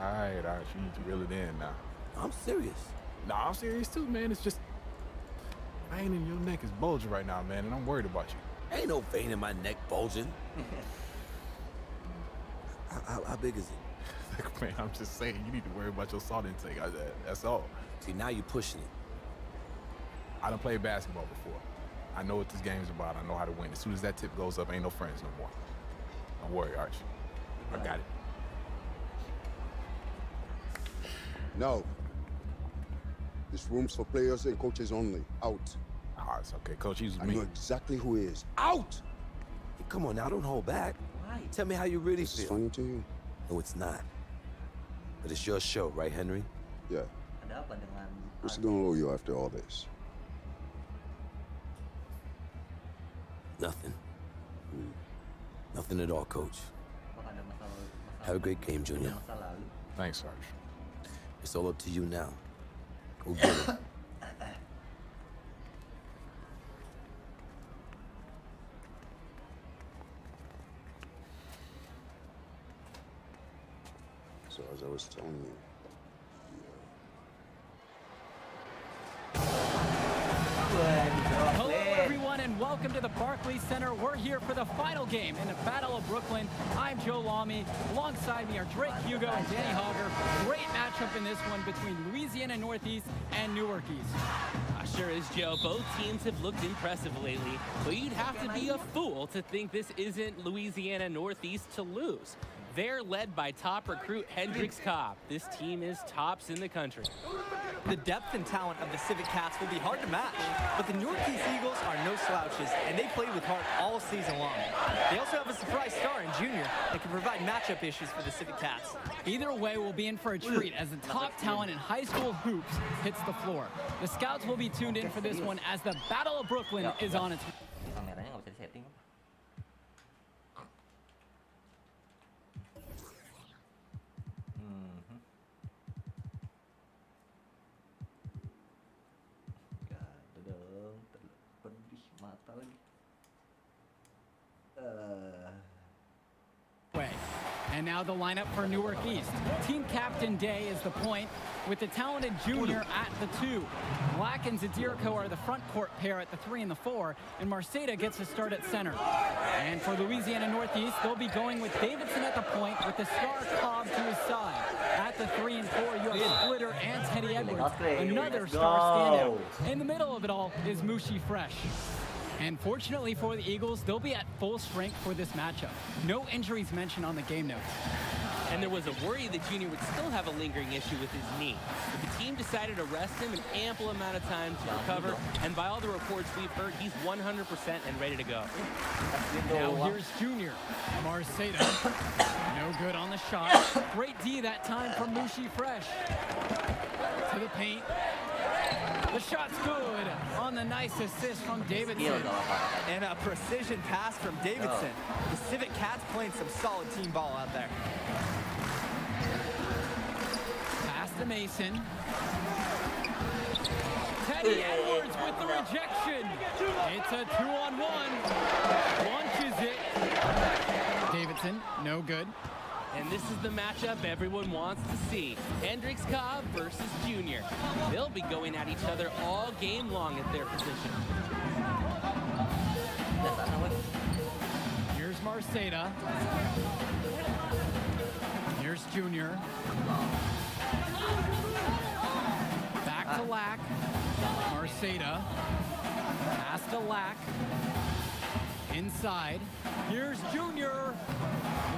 All right, you need to reel it in now. I'm serious. Nah, I'm serious too, man. It's just, vein in your neck is bulging right now, man, and I'm worried about you. Ain't no vein in my neck bulging. How big is it? Man, I'm just saying, you need to worry about your salt intake. That's all. See, now you're pushing it. I done played basketball before. I know what this game's about. I know how to win. As soon as that tip goes up, ain't no friends no more. Don't worry, Arch. I got it. No. This room's for players and coaches only. Out. Ah, it's okay. Coach, he's I me. know exactly who he is. Out! Hey, come on now, don't hold back. Tell me how you really This feel. is funny to you? No, it's not. But it's your show, right, Henry? Yeah. Ada apa dengan What's it gonna owe you after all this? Nothing. Nothing at all, Coach. apakah ada masalah Have a great game, Junior. masa lalu? Thanks, Arch. It's all up to you now. Go get it. So as I was telling you, Hello, everyone, and welcome to the Barclays Center. We're here for the final game in the Battle of Brooklyn. I'm Joe Lamy. Alongside me are Drake Hugo and Danny Hogger. Great matchup in this one between Louisiana Northeast and Newark East. Sure is, Joe. Both teams have looked impressive lately, but you'd have to be a fool to think this isn't Louisiana Northeast to lose. They're led by top recruit Hendrix Cobb. This team is tops in the country. The depth and talent of the Civic Cats will be hard to match, but the Northeast Eagles are no slouches, and they played with heart all season long. They also have a surprise star in Junior that can provide matchup issues for the Civic Cats. Either way, we'll be in for a treat as the top talent in high school hoops hits the floor. The scouts will be tuned in for this one as the Battle of Brooklyn is on its way. Kameranya nggak bisa disetting apa? Gak ada dong, pedih mata lagi. And now the lineup for Newark East. Team captain Day is the point, with the talented Junior at the 2. Black and Zadirko are the front court pair at the 3 and the 4, and Marceda gets a start at center. And for Louisiana Northeast, they'll be going with Davidson at the point with the star Cobb to his side. At the 3 and 4, you have Splitter and Teddy Edwards, another star standout. In the middle of it all is Mushi Fresh. And fortunately for the Eagles, they'll be at full strength for this matchup. No injuries mentioned on the game notes. And there was a worry that Junior would still have a lingering issue with his knee. But the team decided to rest him an ample amount of time to recover, and by all the reports we've heard, he's 100% and ready to go. Now here's Junior. Marceda. No good on the shot. Great D that time from Mushi Fresh. To the paint. The shot's good on the nice assist from Davidson. And a precision pass from Davidson. The Civic Cats playing some solid team ball out there. Pass to Mason. Teddy Edwards with the rejection. It's a 2-on-1. Launches it. Davidson, no good. And this is the matchup everyone wants to see. Hendricks Cobb versus Junior. They'll be going at each other all game long at their position. Here's Marceda. Here's Junior. Back to Lack. Marceda. Pass to Lack. Inside. Here's Junior.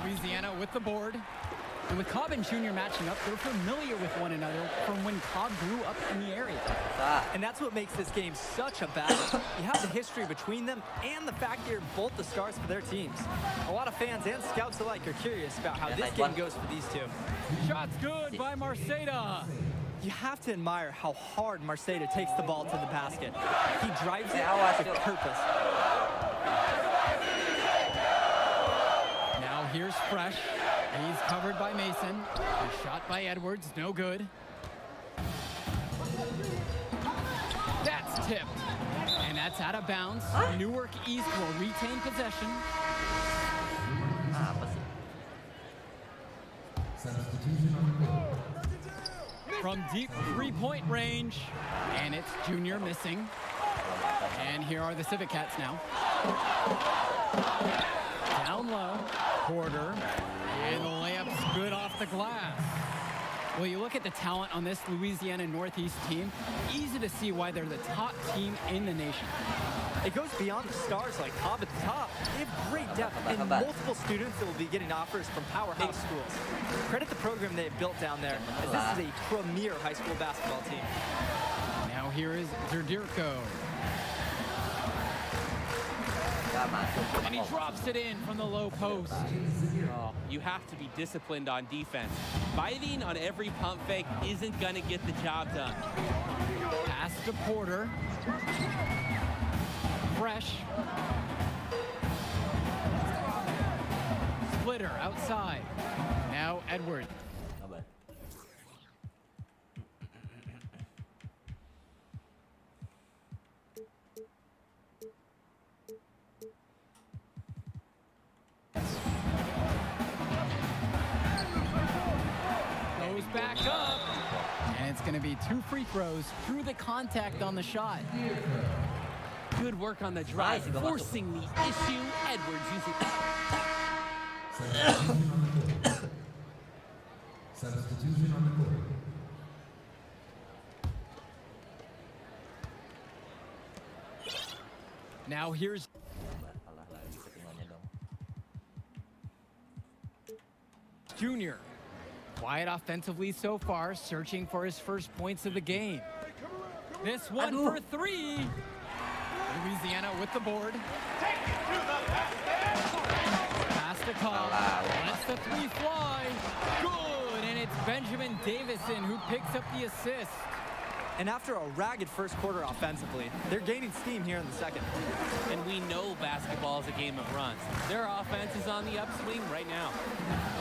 Louisiana with the board. And with Cobb and Junior matching up, they're familiar with one another from when Cobb grew up in the area. And that's what makes this game such a battle. You have the history between them and the fact they're both the stars for their teams. A lot of fans and scouts alike are curious about how this game goes for these two. Shot's good by Marceda. You have to admire how hard Marceda takes the ball to the basket. He drives it with purpose. Now here's Fresh. He's covered by Mason. A shot by Edwards, no good. That's tipped. And that's out of bounds. Newark East will retain possession. Substitution on the court. From deep three-point range. And it's Junior missing. And here are the Civic Cats now. Down low. Porter. And the layup's good off the glass. Well, you look at the talent on this Louisiana Northeast team, easy to see why they're the top team in the nation. It goes beyond the stars like Cobb at the top. They have great depth and multiple students that will be getting offers from powerhouse schools. Credit the program they have built down there, as this is a premier high school basketball team. Now here is Zerdirko. And he drops it in from the low post. Oh, you have to be disciplined on defense. Biting on every pump fake isn't going to get the job done. Pass to Porter. Fresh. Splitter outside. Now Edward. Goes back up. And it's going to be 2 free throws through the contact on the shot. Good work on the drive, forcing the issue. Edwards using... Substitution on the court. Now here's... Junior. Quiet offensively so far, searching for his first points of the game. This one for 3. Louisiana with the board. Pass to Cobb. Lets the 3 fly. Good, and it's Benjamin Davison who picks up the assist. And after a ragged first quarter offensively, they're gaining steam here in the second. And we know basketball is a game of runs. Their offense is on the upswing right now.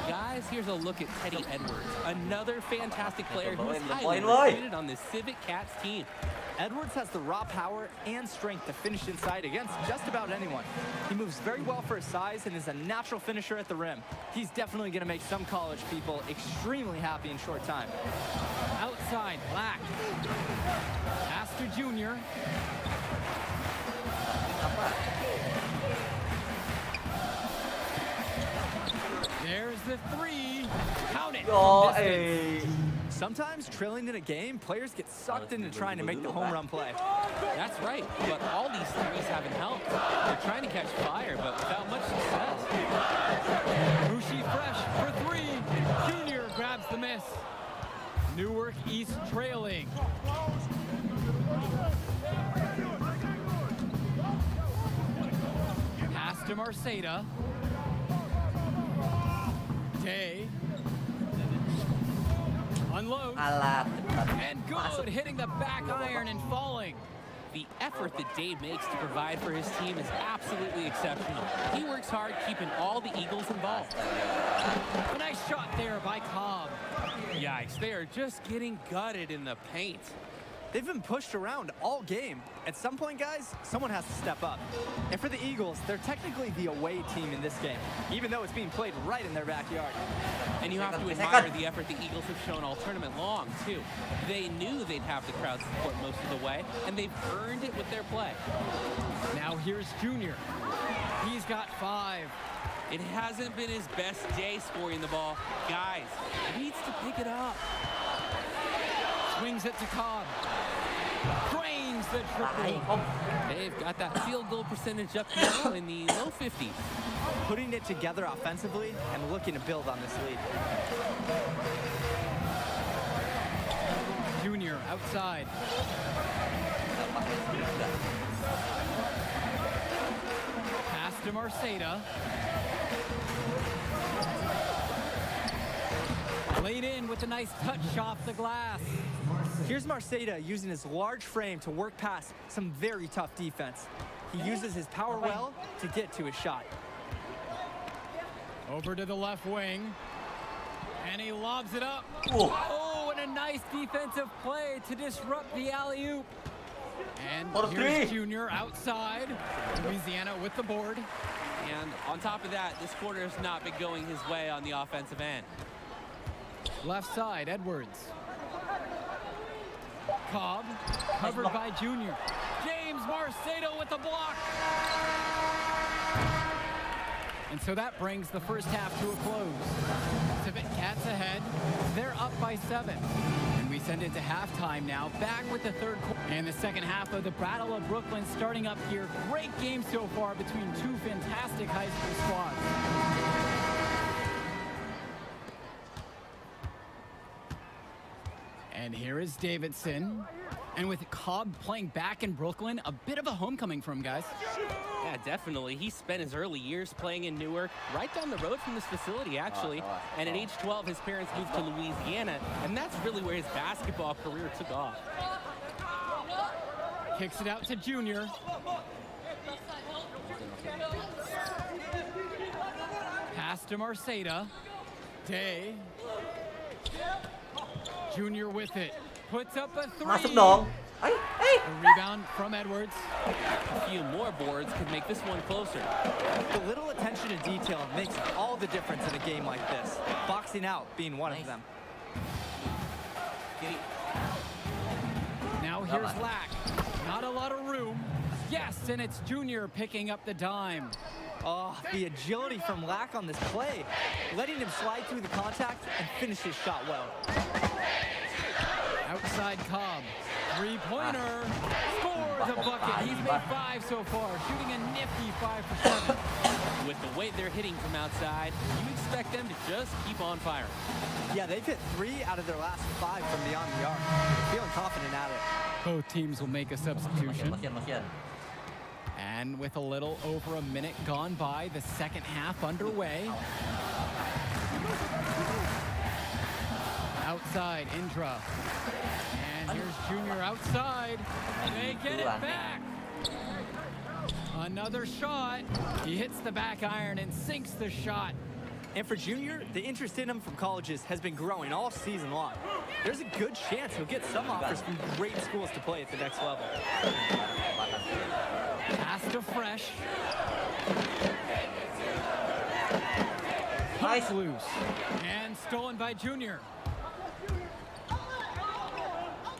Guys, here's a look at Teddy Edwards, another fantastic player who's highly recruited on this Civic Cats team. Edwards has the raw power and strength to finish inside against just about anyone. He moves very well for his size and is a natural finisher at the rim. He's definitely going to make some college people extremely happy in short time. Outside, Black. Pass to Junior. There's the 3. Count it from distance. Sometimes trailing in a game, players get sucked into trying to make the home run play. That's right, but all these threes haven't helped. They're trying to catch fire, but without much success. Bushi Fresh for 3. Junior grabs the miss. Newark East trailing. Pass to Marceda. Day. Unload. And good, hitting the back iron and falling. The effort that Dave makes to provide for his team is absolutely exceptional. He works hard keeping all the Eagles involved. A nice shot there by Cobb. Yikes, they are just getting gutted in the paint. They've been pushed around all game. At some point, guys, someone has to step up. And for the Eagles, they're technically the away team in this game, even though it's being played right in their backyard. And you have to admire the effort the Eagles have shown all tournament long, too. They knew they'd have the crowd support most of the way, and they've earned it with their play. Now here's Junior. He's got 5. It hasn't been his best day scoring the ball. Guys, he needs to pick it up. Swings it to Cobb. Drains the triple. They've got that field goal percentage up now in the low 50s. Putting it together offensively and looking to build on this lead. Junior outside. Pass to Marceda. Laid in with a nice touch off the glass. Here's Marceda using his large frame to work past some very tough defense. He uses his power well to get to his shot. Over to the left wing. And he lobs it up. Oh, and a nice defensive play to disrupt the alley-oop. And here's Junior outside. Louisiana with the board. And on top of that, this quarter has not been going his way on the offensive end. Left side, Edwards. Cobb, covered by Junior. James Marceda with the block. And so that brings the first half to a close. Civic Cats ahead. They're up by 7. And we send it to halftime now, back with the third quarter. And the second half of the Battle of Brooklyn starting up here. Great game so far between two fantastic high school squads. And here is Davidson. And with Cobb playing back in Brooklyn, a bit of a homecoming for him, guys. Yeah, definitely. He spent his early years playing in Newark, right down the road from this facility, actually. And at age 12, his parents moved to Louisiana, and that's really where his basketball career took off. Kicks it out to Junior. Pass to Marceda. Day. Junior with it. Puts up a 3. Masuk dong. A rebound from Edwards. A few more boards could make this one closer. The little attention to detail makes all the difference in a game like this. Boxing out being one of them. Now here's Lack. Not a lot of room. Yes, and it's Junior picking up the dime. Oh, the agility from Lack on this play. Letting him slide through the contact and finish his shot well. Outside Cobb. Three-pointer. Scores a bucket. He's made 5 so far, shooting a nifty 5 for 7. With the way they're hitting from outside, you expect them to just keep on firing. Yeah, they've hit 3 out of their last 5 from beyond the arc. Feeling confident at it. Both teams will make a substitution. And with a little over a minute gone by, the second half underway. Outside, Indra. And here's Junior outside. They get it back. Another shot. He hits the back iron and sinks the shot. And for Junior, the interest in him from colleges has been growing all season long. There's a good chance he'll get some offers from great schools to play at the next level. Pass to Fresh. Nice. Loose. And stolen by Junior.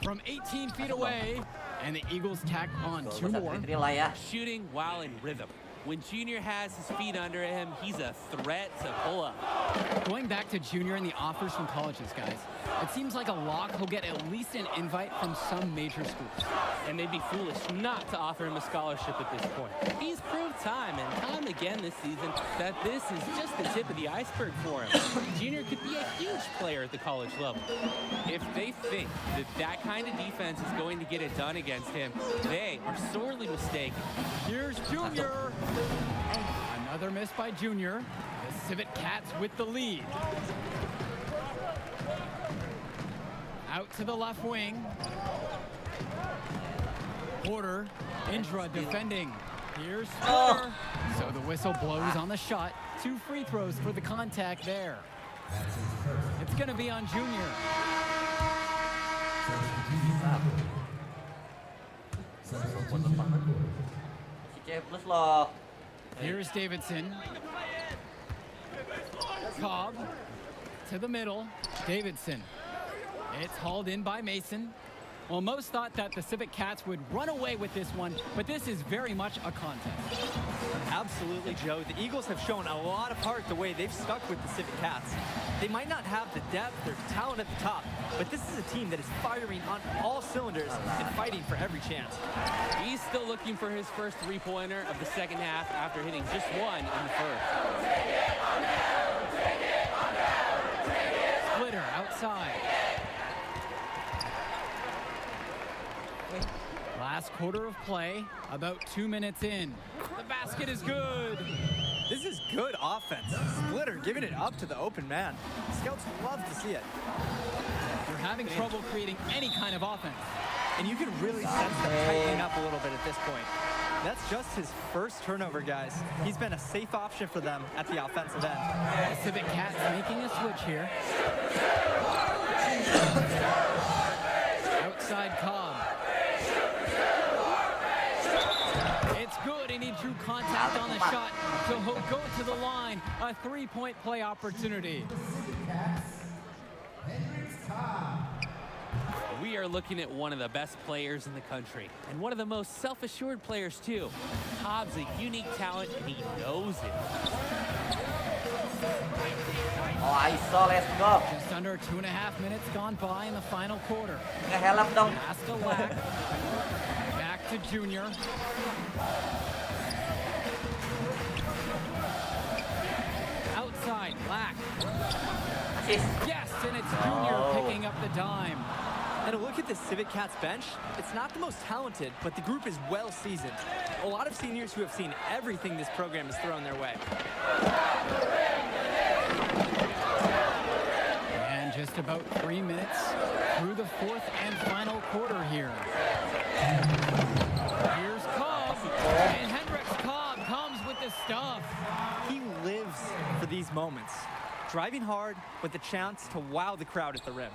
From 18 feet away, and the Eagles tack on 2 more. Shooting while in rhythm. When Junior has his feet under him, he's a threat to pull up. Going back to Junior and the offers from colleges, guys, it seems like a lock he'll get at least an invite from some major schools. And they'd be foolish not to offer him a scholarship at this point. He's proved time and time again this season that this is just the tip of the iceberg for him. Junior could be a huge player at the college level. If they think that that kind of defense is going to get it done against him, they are sorely mistaken. Here's Junior. Another miss by Junior. The Civet Cats with the lead. Out to the left wing. Porter, Indra defending. Here's Porter. So the whistle blows on the shot. 2 free throws for the contact there. It's going to be on Junior. C plus loh. Here's Davidson. Cobb to the middle. Davidson. It's hauled in by Mason. Well, most thought that the Civic Cats would run away with this one, but this is very much a contest. Absolutely, Joe. The Eagles have shown a lot of heart the way they've stuck with the Civic Cats. They might not have the depth or talent at the top, but this is a team that is firing on all cylinders and fighting for every chance. He's still looking for his first three-pointer of the second half after hitting just one in the first. Splitter outside. Last quarter of play, about 2 minutes in. The basket is good. This is good offense. Splitter giving it up to the open man. Scouts love to see it. They're having trouble creating any kind of offense. And you can really sense them tightening up a little bit at this point. That's just his first turnover, guys. He's been a safe option for them at the offensive end. The Civic Cats making a switch here. Outside Cobb. It's good, and he drew contact on the shot, so he'll go to the line. A three-point play opportunity. We are looking at one of the best players in the country, and one of the most self-assured players, too. Cobb's a unique talent, and he knows it. Oh, ISO, let's go. Just under 2.5 minutes gone by in the final quarter. Ngehelap dong. Pass to Lack. Back to Junior. Outside, Lack. Yes, and it's Junior picking up the dime. And a look at the Civic Cats bench, it's not the most talented, but the group is well seasoned. A lot of seniors who have seen everything this program has thrown their way. And just about 3 minutes through the fourth and final quarter here. Here's Cobb, and Hendricks Cobb comes with the stuff. He lives for these moments, driving hard with the chance to wow the crowd at the rim.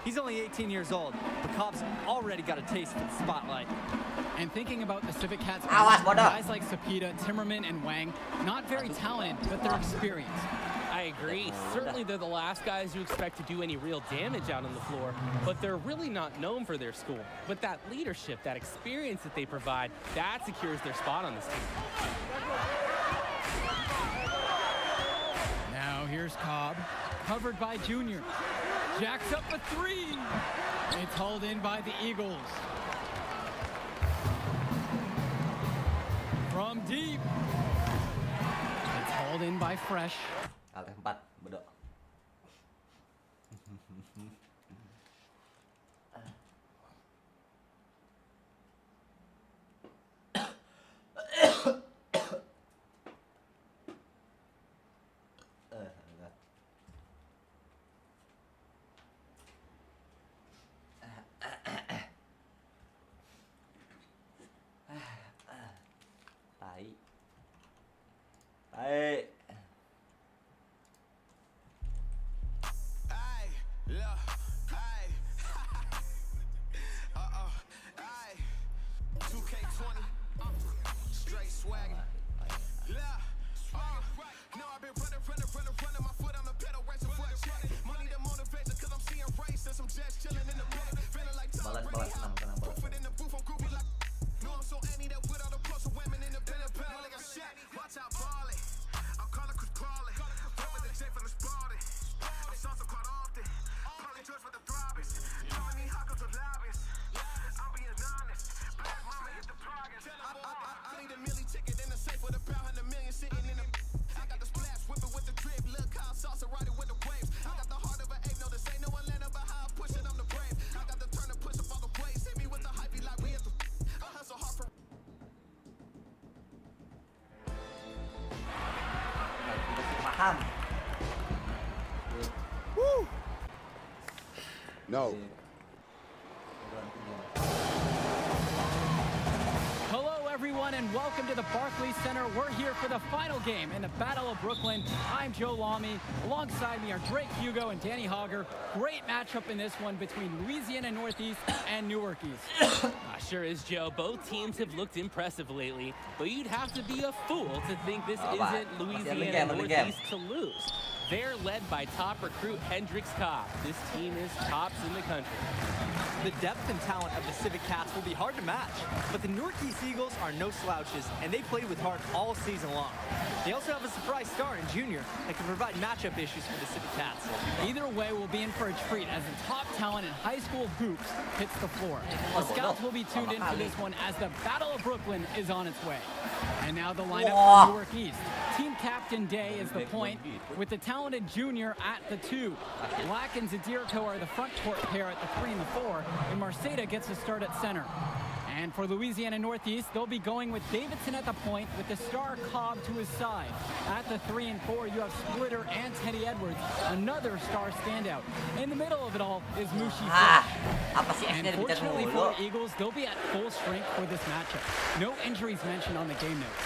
He's only 18 years old, but Cobb's already got a taste for the spotlight. And thinking about the Civic Cats, guys like Sapita, Timmerman, and Wang, not very talented, but they're experienced. I agree. Certainly they're the last guys you expect to do any real damage out on the floor, but they're really not known for their school. But that leadership, that experience that they provide, that secures their spot on this team. Now here's Cobb, covered by Junior. Jacks up a three. It's hauled in by the Eagles. From deep. It's hauled in by Fresh. Kali 4, bedok. Tai. Balas, tenang. Paham. Woo! No. Hello, everyone. everyone, and welcome to the Barclays Center. We're here for the final game in the Battle of Brooklyn. I'm Joe Lamy. Alongside me are Drake Hugo and Danny Hogger. Great matchup in this one between Louisiana Northeast and Newark East. Sure is, Joe. Both teams have looked impressive lately, but you'd have to be a fool to think this isn't Louisiana Northeast to lose. They're led by top recruit Hendrix Cobb. This team is tops in the country. The depth and talent of the Civic Cats will be hard to match, but the Northeast Eagles are no slouches, and they played with heart all season long. They also have a surprise star in Junior that can provide matchup issues for the Civic Cats. Either way, we'll be in for a treat as the top talent in high school hoops hits the floor. The scouts will be tuned in for this one as the Battle of Brooklyn is on its way. And now the lineup for Newark East. Team captain Day is the point, with the talented Junior at the 2. Black and Zadirko are the front court pair at the 3 and the 4, and Marceda gets a start at center. And for Louisiana Northeast, they'll be going with Davidson at the point with the star Cobb to his side. At the 3 and 4, you have Splitter and Teddy Edwards, another star standout. In the middle of it all is Mushi Fish. And fortunately for the Eagles, they'll be at full strength for this matchup. No injuries mentioned on the game notes.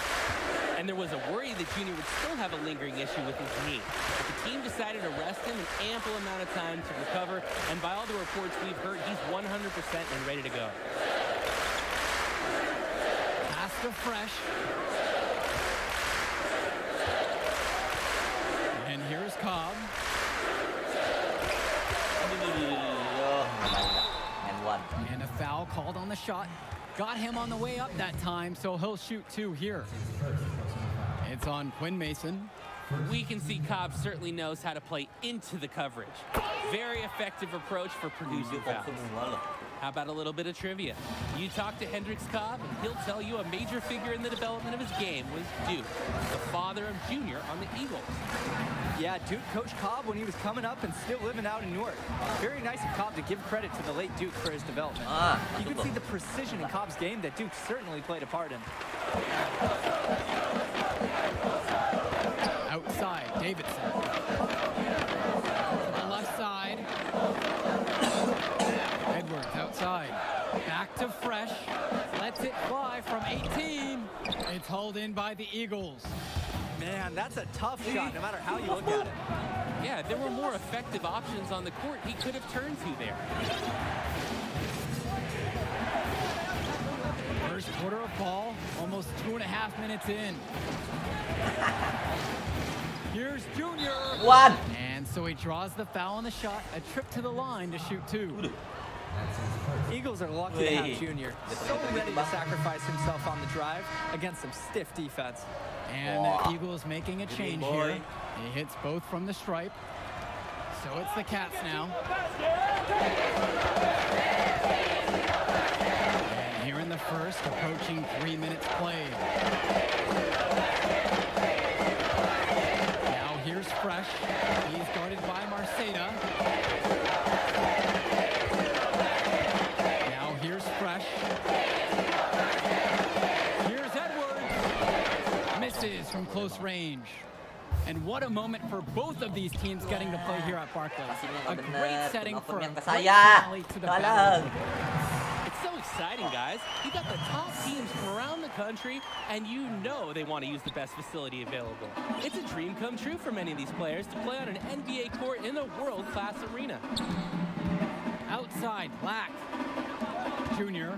And there was a worry that Junior would still have a lingering issue with his knee. But the team decided to rest him an ample amount of time to recover, and by all the reports we've heard, he's 100% and ready to go. Pass to Fresh. And here's Cobb. And a foul called on the shot. Got him on the way up that time, so he'll shoot 2 here. It's on Quinn Mason. We can see Cobb certainly knows how to play into the coverage. Very effective approach for producing fouls. How about a little bit of trivia? You talk to Hendrix Cobb, and he'll tell you a major figure in the development of his game was Duke, the father of Junior on the Eagles. Yeah, Duke coached Cobb when he was coming up and still living out in Newark. Very nice of Cobb to give credit to the late Duke for his development. You could see the precision in Cobb's game that Duke certainly played a part in. Outside, Davidson. To the left side. Edwards outside. Back to Fresh. Lets it fly from 18. It's hauled in by the Eagles. Man, that's a tough shot, no matter how you look at it. Yeah, there were more effective options on the court he could have turned to there. First quarter of ball, almost 2.5 minutes in. Here's Junior. One. And so he draws the foul on the shot, a trip to the line to shoot 2. Eagles are lucky to have Junior. So ready to sacrifice himself on the drive against some stiff defense. And the Eagles making a change here. He hits both from the stripe. So it's the Cats now. And here in the first, approaching 3 minutes played. Now here's Fresh. He's guarded by Marceda. Now here's Fresh. Here's Edwards. Misses from close range. And what a moment for both of these teams getting to play here at Barclays. A great setting for a great finale to the battle. It's so exciting, guys. You got the top teams from around the country, and you know they want to use the best facility available. It's a dream come true for many of these players to play on an NBA court in a world-class arena. Outside, Black. Junior.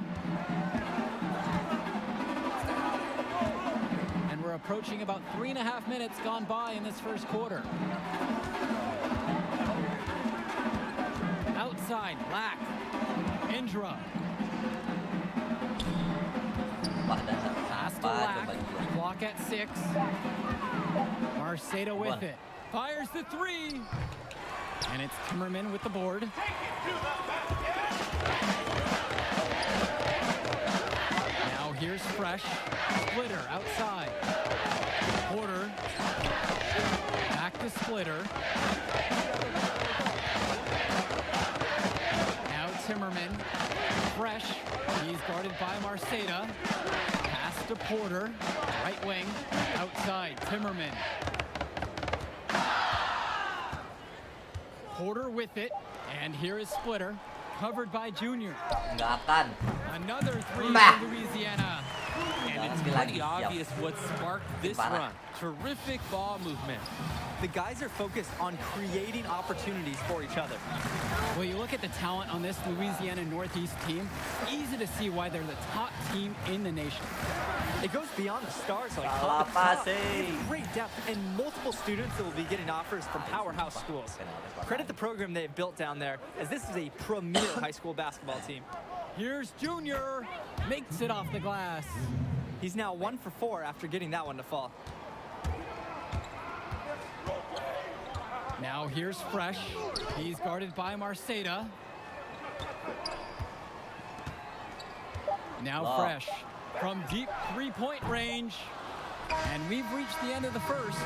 And we're approaching about 3.5 minutes gone by in this first quarter. Outside, Black. Indra. Pass to Black. Block at 6. Marceda with it. Fires the 3. And it's Timmerman with the board. Now here's Fresh. Splitter outside. Porter. Back to Splitter. Now Timmerman. Fresh. He's guarded by Marceda. Pass to Porter. Right wing. Outside. Timmerman. Porter with it. And here is Splitter. Covered by Junior. Another 3 for Louisiana. And it's Skill pretty lagi. obvious what sparked this Parah. run. Terrific ball movement. The guys are focused on creating opportunities for each other. Well, you look at the talent on this Louisiana Northeast team, easy to see why they're the top team in the nation. It goes beyond the stars like Salah top to top. passing. They have great depth and multiple students that will be getting offers from powerhouse schools. Credit the program they've built down there, as this is a premier high school basketball team. Here's Junior, makes it off the glass. He's now 1 for 4 after getting that one to fall. Now here's Fresh. He's guarded by Marceda. Now Wow. Fresh from deep three-point range. And we've reached the end of the first.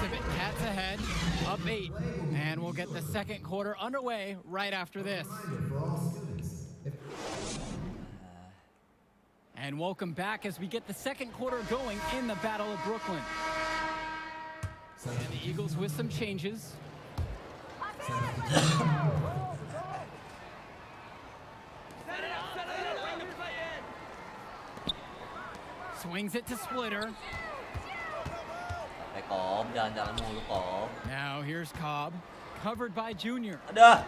Civic Cats ahead, up 8. And we'll get the second quarter underway right after this. And welcome back as we get the second quarter going in the Battle of Brooklyn. And the Eagles with some changes. Swings it to Splitter. Kom, jalan-jalan mulu Kom. Now here's Cobb, covered by Junior. Aduh.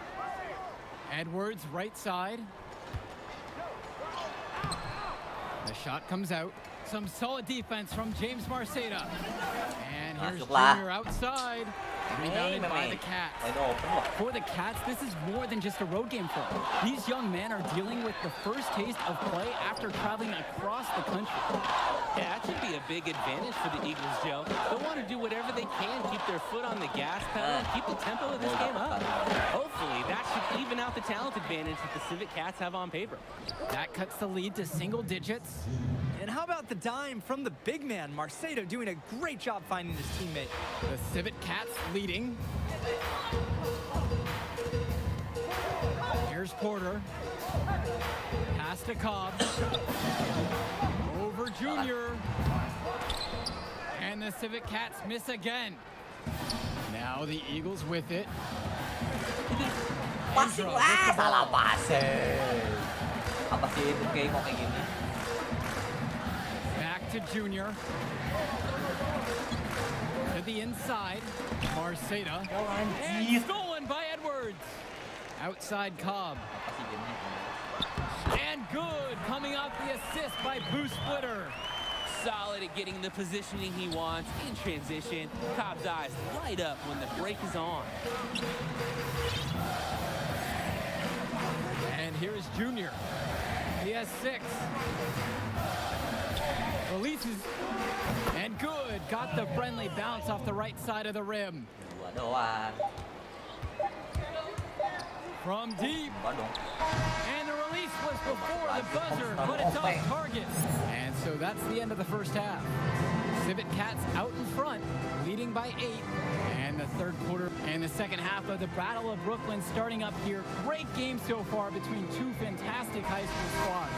Edwards right side. The shot comes out. Some solid defense from James Marceda. And here's Masuklah. Junior outside. Rebounded by the Cats. Wide open loh. For the Cats, this is more than just a road game for them. These young men are dealing with the first taste of play after traveling across the country. Yeah, that should be a big advantage for the Eagles, Joe. They'll want to do whatever they can, keep their foot on the gas pedal, and keep the tempo of this game up. Hopefully, that should even out the talent advantage that the Civic Cats have on paper. That cuts the lead to single digits. And how about the dime from the big man, Marceda, doing a great job finding his teammate. The Civic Cats leading. Here's Porter. Pass to Cobb. Over Junior. And the Civic Cats miss again. Now the Eagles with it. Passing lah, salah passing. Apa sih itu kayak kok kayak gini? Back to Junior. To the inside. Marceda. And stolen by Edwards. Outside Cobb. And good. Coming off the assist by Boost Splitter. Solid at getting the positioning he wants in transition. Cobb's eyes light up when the break is on. And here's Junior. He has 6. Releases. And good. Got the friendly bounce off the right side of the rim. Dua doang. From deep. Dua dong. And the release was before the buzzer, but it's off target. And so that's the end of the first half. Civic Cats out in front, leading by 8. And the third quarter and the second half of the Battle of Brooklyn starting up here. Great game so far between two fantastic high school squads.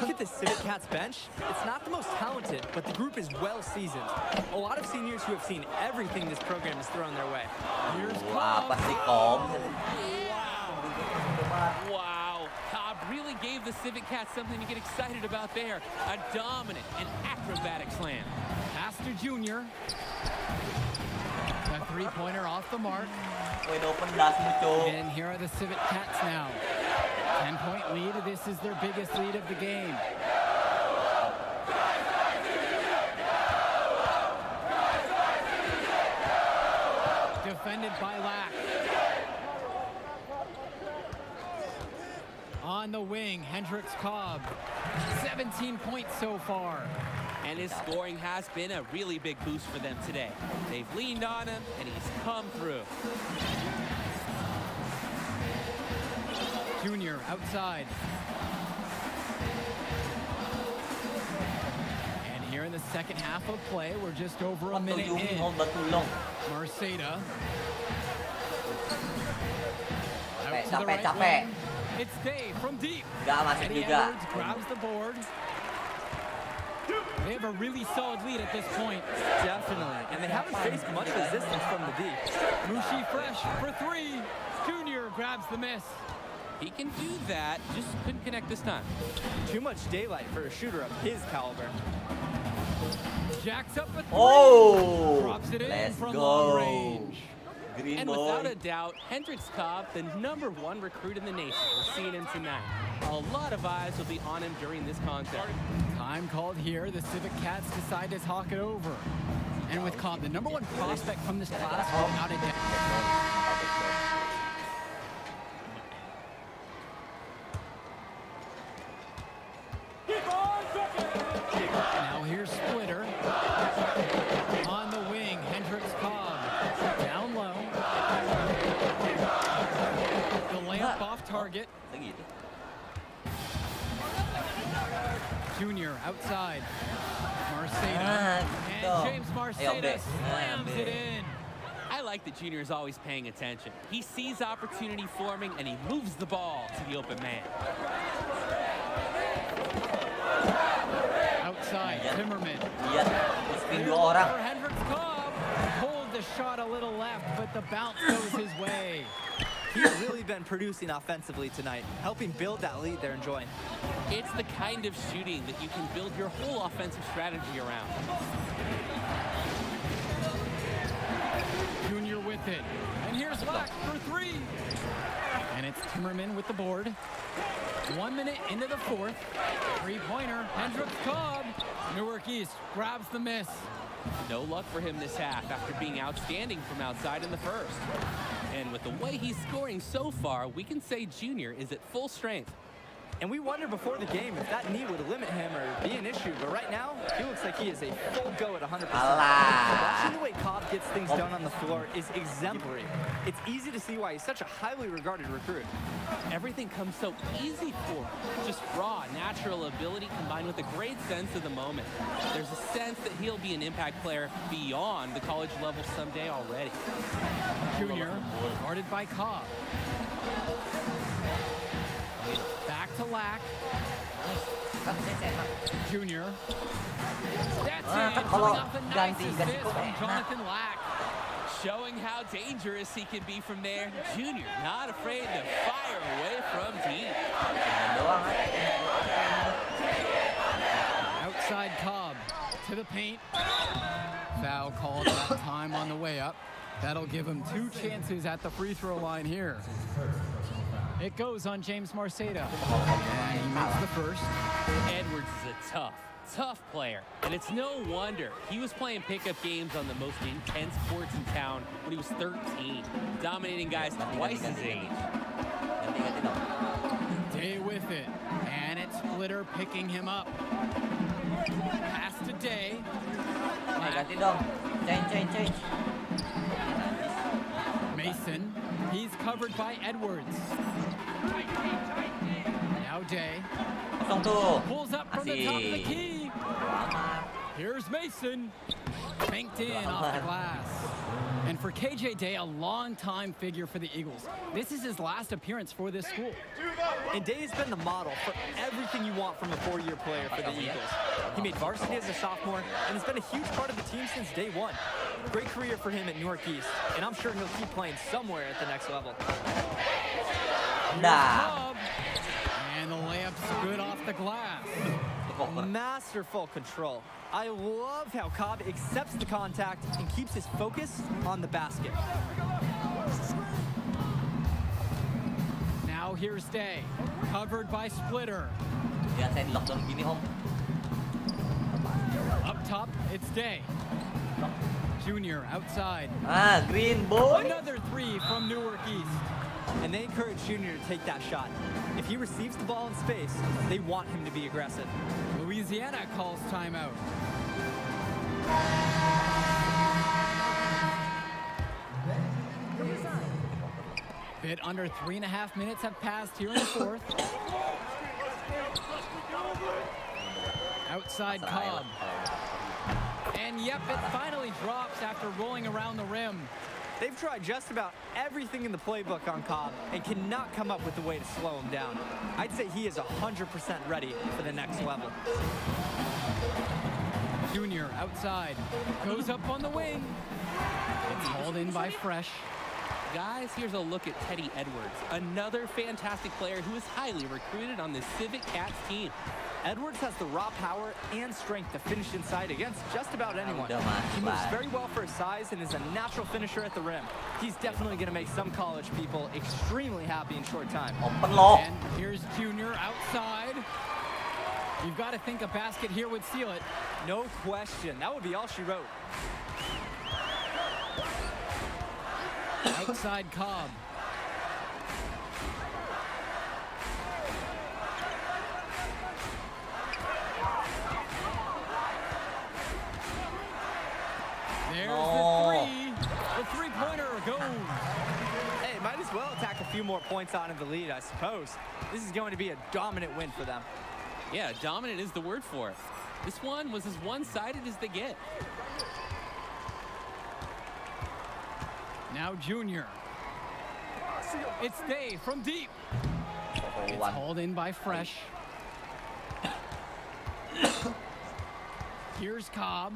Look at the Civic Cats bench. It's not the most talented, but the group is well seasoned. A lot of seniors who have seen everything this program has thrown their way. Here's Wah, pasti Kom. Wow. Cobb really gave the Civic Cats something to get excited about there. A dominant and acrobatic slam. Pass to Junior. The three-pointer off the mark. Wide open das muncul. And here are the Civic Cats now. 10-point lead. This is their biggest lead of the game. Defended by Lack. On the wing, Hendricks Cobb. 17 points so far. And his scoring has been a really big boost for them today. They've leaned on him, and he's come through. Junior outside. And here in the second half of play, we're just over a minute in. Marceda. Out to the right wing. It's Day from deep. Eddie Edwards grabs the board. They have a really solid lead at this point. Definitely. And they haven't faced much resistance from the D. Mushi Fresh for 3. Junior grabs the miss. He can do that, just couldn't connect this time. Too much daylight for a shooter of his caliber. Jacks up a three. Oh, Drops it in let's from go. long range. Green And boy. without a doubt, Hendricks Cobb, the #1 recruit in the nation. We're seeing him tonight. A lot of eyes will be on him during this contest. Time called here. The Civic Cats decide to talk it over. And with Cobb, the #1 prospect from this class, without a doubt. Now here's Splitter. On the wing, Hendricks Cobb. Down low. The layup off target. Junior outside. Marceda. And James Marceda slams it in. I like that Junior is always paying attention. He sees opportunity forming and he moves the ball to the open man. Outside, Timmerman. Spin dua orang. For Hendricks Cobb. Pulled the shot a little left, but the bounce goes his way. He's really been producing offensively tonight, helping build that lead they're enjoying. It's the kind of shooting that you can build your whole offensive strategy around. Junior with it. And here's Lack for three. And it's Timmerman with the board. 1 minute into the fourth. Three-pointer, Hendricks Cobb. Newark East grabs the miss. No luck for him this half after being outstanding from outside in the first. And with the way he's scoring so far, we can say Junior is at full strength. And we wondered before the game if that knee would limit him or be an issue, but right now, he looks like he is a full go at 100%. Watching the way Cobb gets things done on the floor is exemplary. It's easy to see why he's such a highly regarded recruit. Everything comes so easy for him. Just raw, natural ability combined with a great sense of the moment. There's a sense that he'll be an impact player beyond the college level someday already. Junior, guarded by Cobb. Back to Lack. Junior. That's it. Coming off a nice assist from Jonathan Lack. Showing how dangerous he can be from there. Junior not afraid to fire away from deep. Outside Cobb to the paint. Foul called that time on the way up. That'll give him 2 chances at the free throw line here. It goes on James Marceda. And he makes the first. Edwards is a tough player. And it's no wonder he was playing pickup games on the most intense courts in town when he was 13, dominating guys twice his age. Day with it. And it's Splitter picking him up. Pass to Day. Change. Mason. He's covered by Edwards. Now Day. Pulls up from the top of the key. Here's Mason. Banked in off the glass. And for KJ Day, a long-time figure for the Eagles. This is his last appearance for this school. And Day has been the model for everything you want from a 4-year player for the Eagles. He made varsity as a sophomore and has been a huge part of the team since day one. Great career for him at Newark East, and I'm sure he'll keep playing somewhere at the next level. Cobb. And the layup's good off the glass. Masterful control. I love how Cobb accepts the contact and keeps his focus on the basket. Now here's Day, covered by Splitter. Up top, it's Day. Junior outside. Green boy. Another 3 from Newark East. And they encourage Junior to take that shot. If he receives the ball in space, they want him to be aggressive. Louisiana calls timeout. Bit under 3.5 minutes have passed here in the fourth. Outside Cobb. And yep, it finally drops after rolling around the rim. They've tried just about everything in the playbook on Cobb and cannot come up with a way to slow him down. I'd say he is 100% ready for the next level. Junior outside, goes up on the wing. It's hauled in by Fresh. Guys, here's a look at Teddy Edwards, another fantastic player who is highly recruited on this Civic Cats team. Edwards has the raw power and strength to finish inside against just about anyone. He moves very well for his size and is a natural finisher at the rim. He's definitely going to make some college people extremely happy in short time. And here's Junior outside. You've got to think a basket here would seal it. No question. That would be all she wrote. Outside Cobb. There's the three. The three-pointer goes. Hey, might as well tack a few more points on in the lead, I suppose. This is going to be a dominant win for them. Yeah, dominant is the word for it. This one was as one-sided as they get. Now Junior. It's Day from deep. It's hauled in by Fresh. Here's Cobb.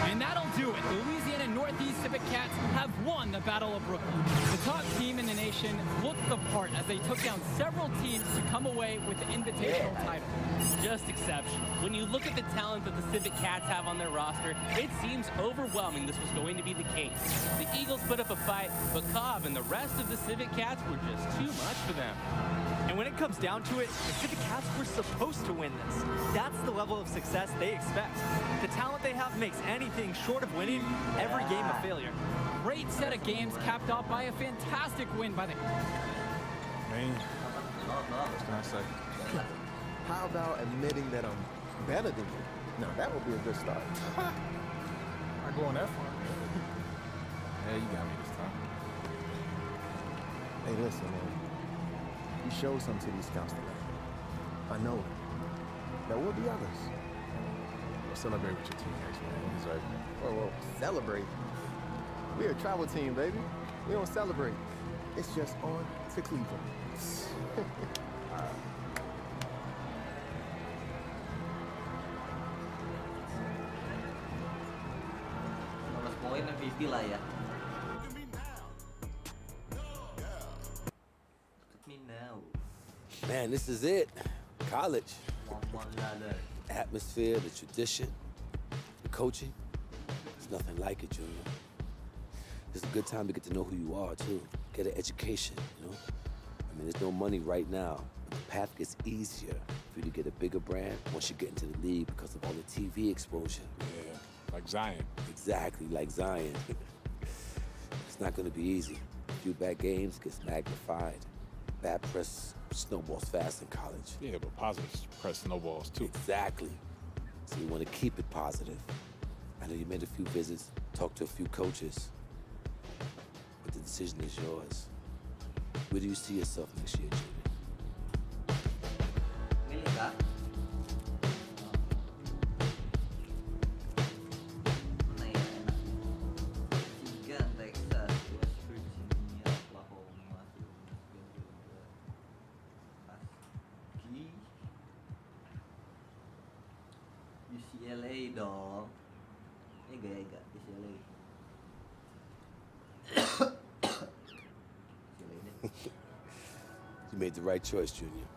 And that'll do it. The Louisiana Northeast Civic Cats have won the Battle of Brooklyn. The top team in the nation looked the part as they took down several teams to come away with the invitational title. Just exceptional. When you look at the talent that the Civic Cats have on their roster, it seems overwhelming this was going to be the case. The Eagles put up a fight, but Cobb and the rest of the Civic Cats were just too much for them. And when it comes down to it, the Civic Cats were supposed to win this. That's the level of success they expect. The talent they have makes anything short of winning every game a failure. Great set of games capped off by a fantastic win by the... Man, what can I say? How about admitting that I'm better than you? Now, that would be a good start. Not going that far. Yeah, you got me this time. Hey, listen, man. You showed something to these scouts tonight. I know it. There will be others. Well, celebrate with your teammates, man. You deserve it. Whoa, celebrate. We're a travel team, baby. We don't celebrate. It's just on to Cleveland. Poin MVP lah ya. Look at me now. Man, this is it. College. Atmosphere, the tradition, the coaching. There's nothing like it, Junior. It's a good time to get to know who you are, too. Get an education, you know? I mean, there's no money right now, but the path gets easier for you to get a bigger brand once you get into the league because of all the TV exposure. Yeah, like Zion. Exactly, like Zion. It's not gonna be easy. A few bad games gets magnified. Bad press snowballs fast in college. Yeah, but positive press snowballs, too. Exactly. So you want to keep it positive. I know you made a few visits, talked to a few coaches, but the decision is yours. Where do you see yourself next year, Junior? Milih kak. Mana ya enak? Michigan, Texas, West Virginia, Oklahoma, Husky, UCLA dong. Enggak, UCLA. You made the right choice, Junior.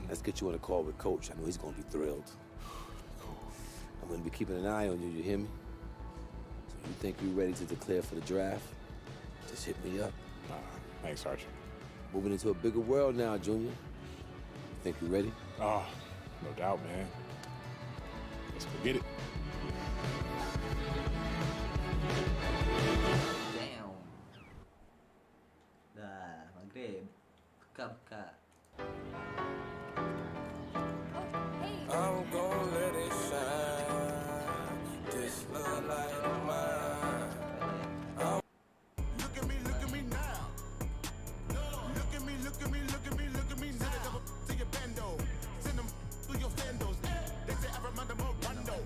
Let's get you on a call with Coach. I know he's going to be thrilled. I'm going to be keeping an eye on you, you hear me? So you think you're ready to declare for the draft? Just hit me up. Thanks, Archie. Moving into a bigger world now, Junior. You think you're ready? Oh, no doubt, man. Let's go get it. Damn. Dah, maghrib. Buka. I'm gonna let it shine. This love light of mine. Look at me now. Look at me now. To your bando. Send them through your sandals. They say I remind them of Rondo.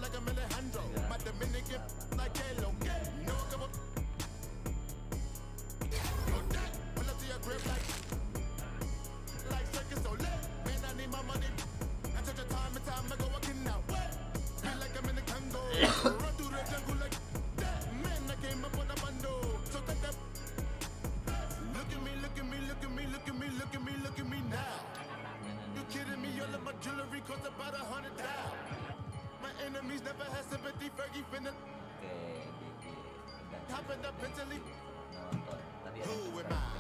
Like a Alejandro. My Dominican like Halo. No, come on. fundamentally. Nonton. Tadi ada Who am cerita. I?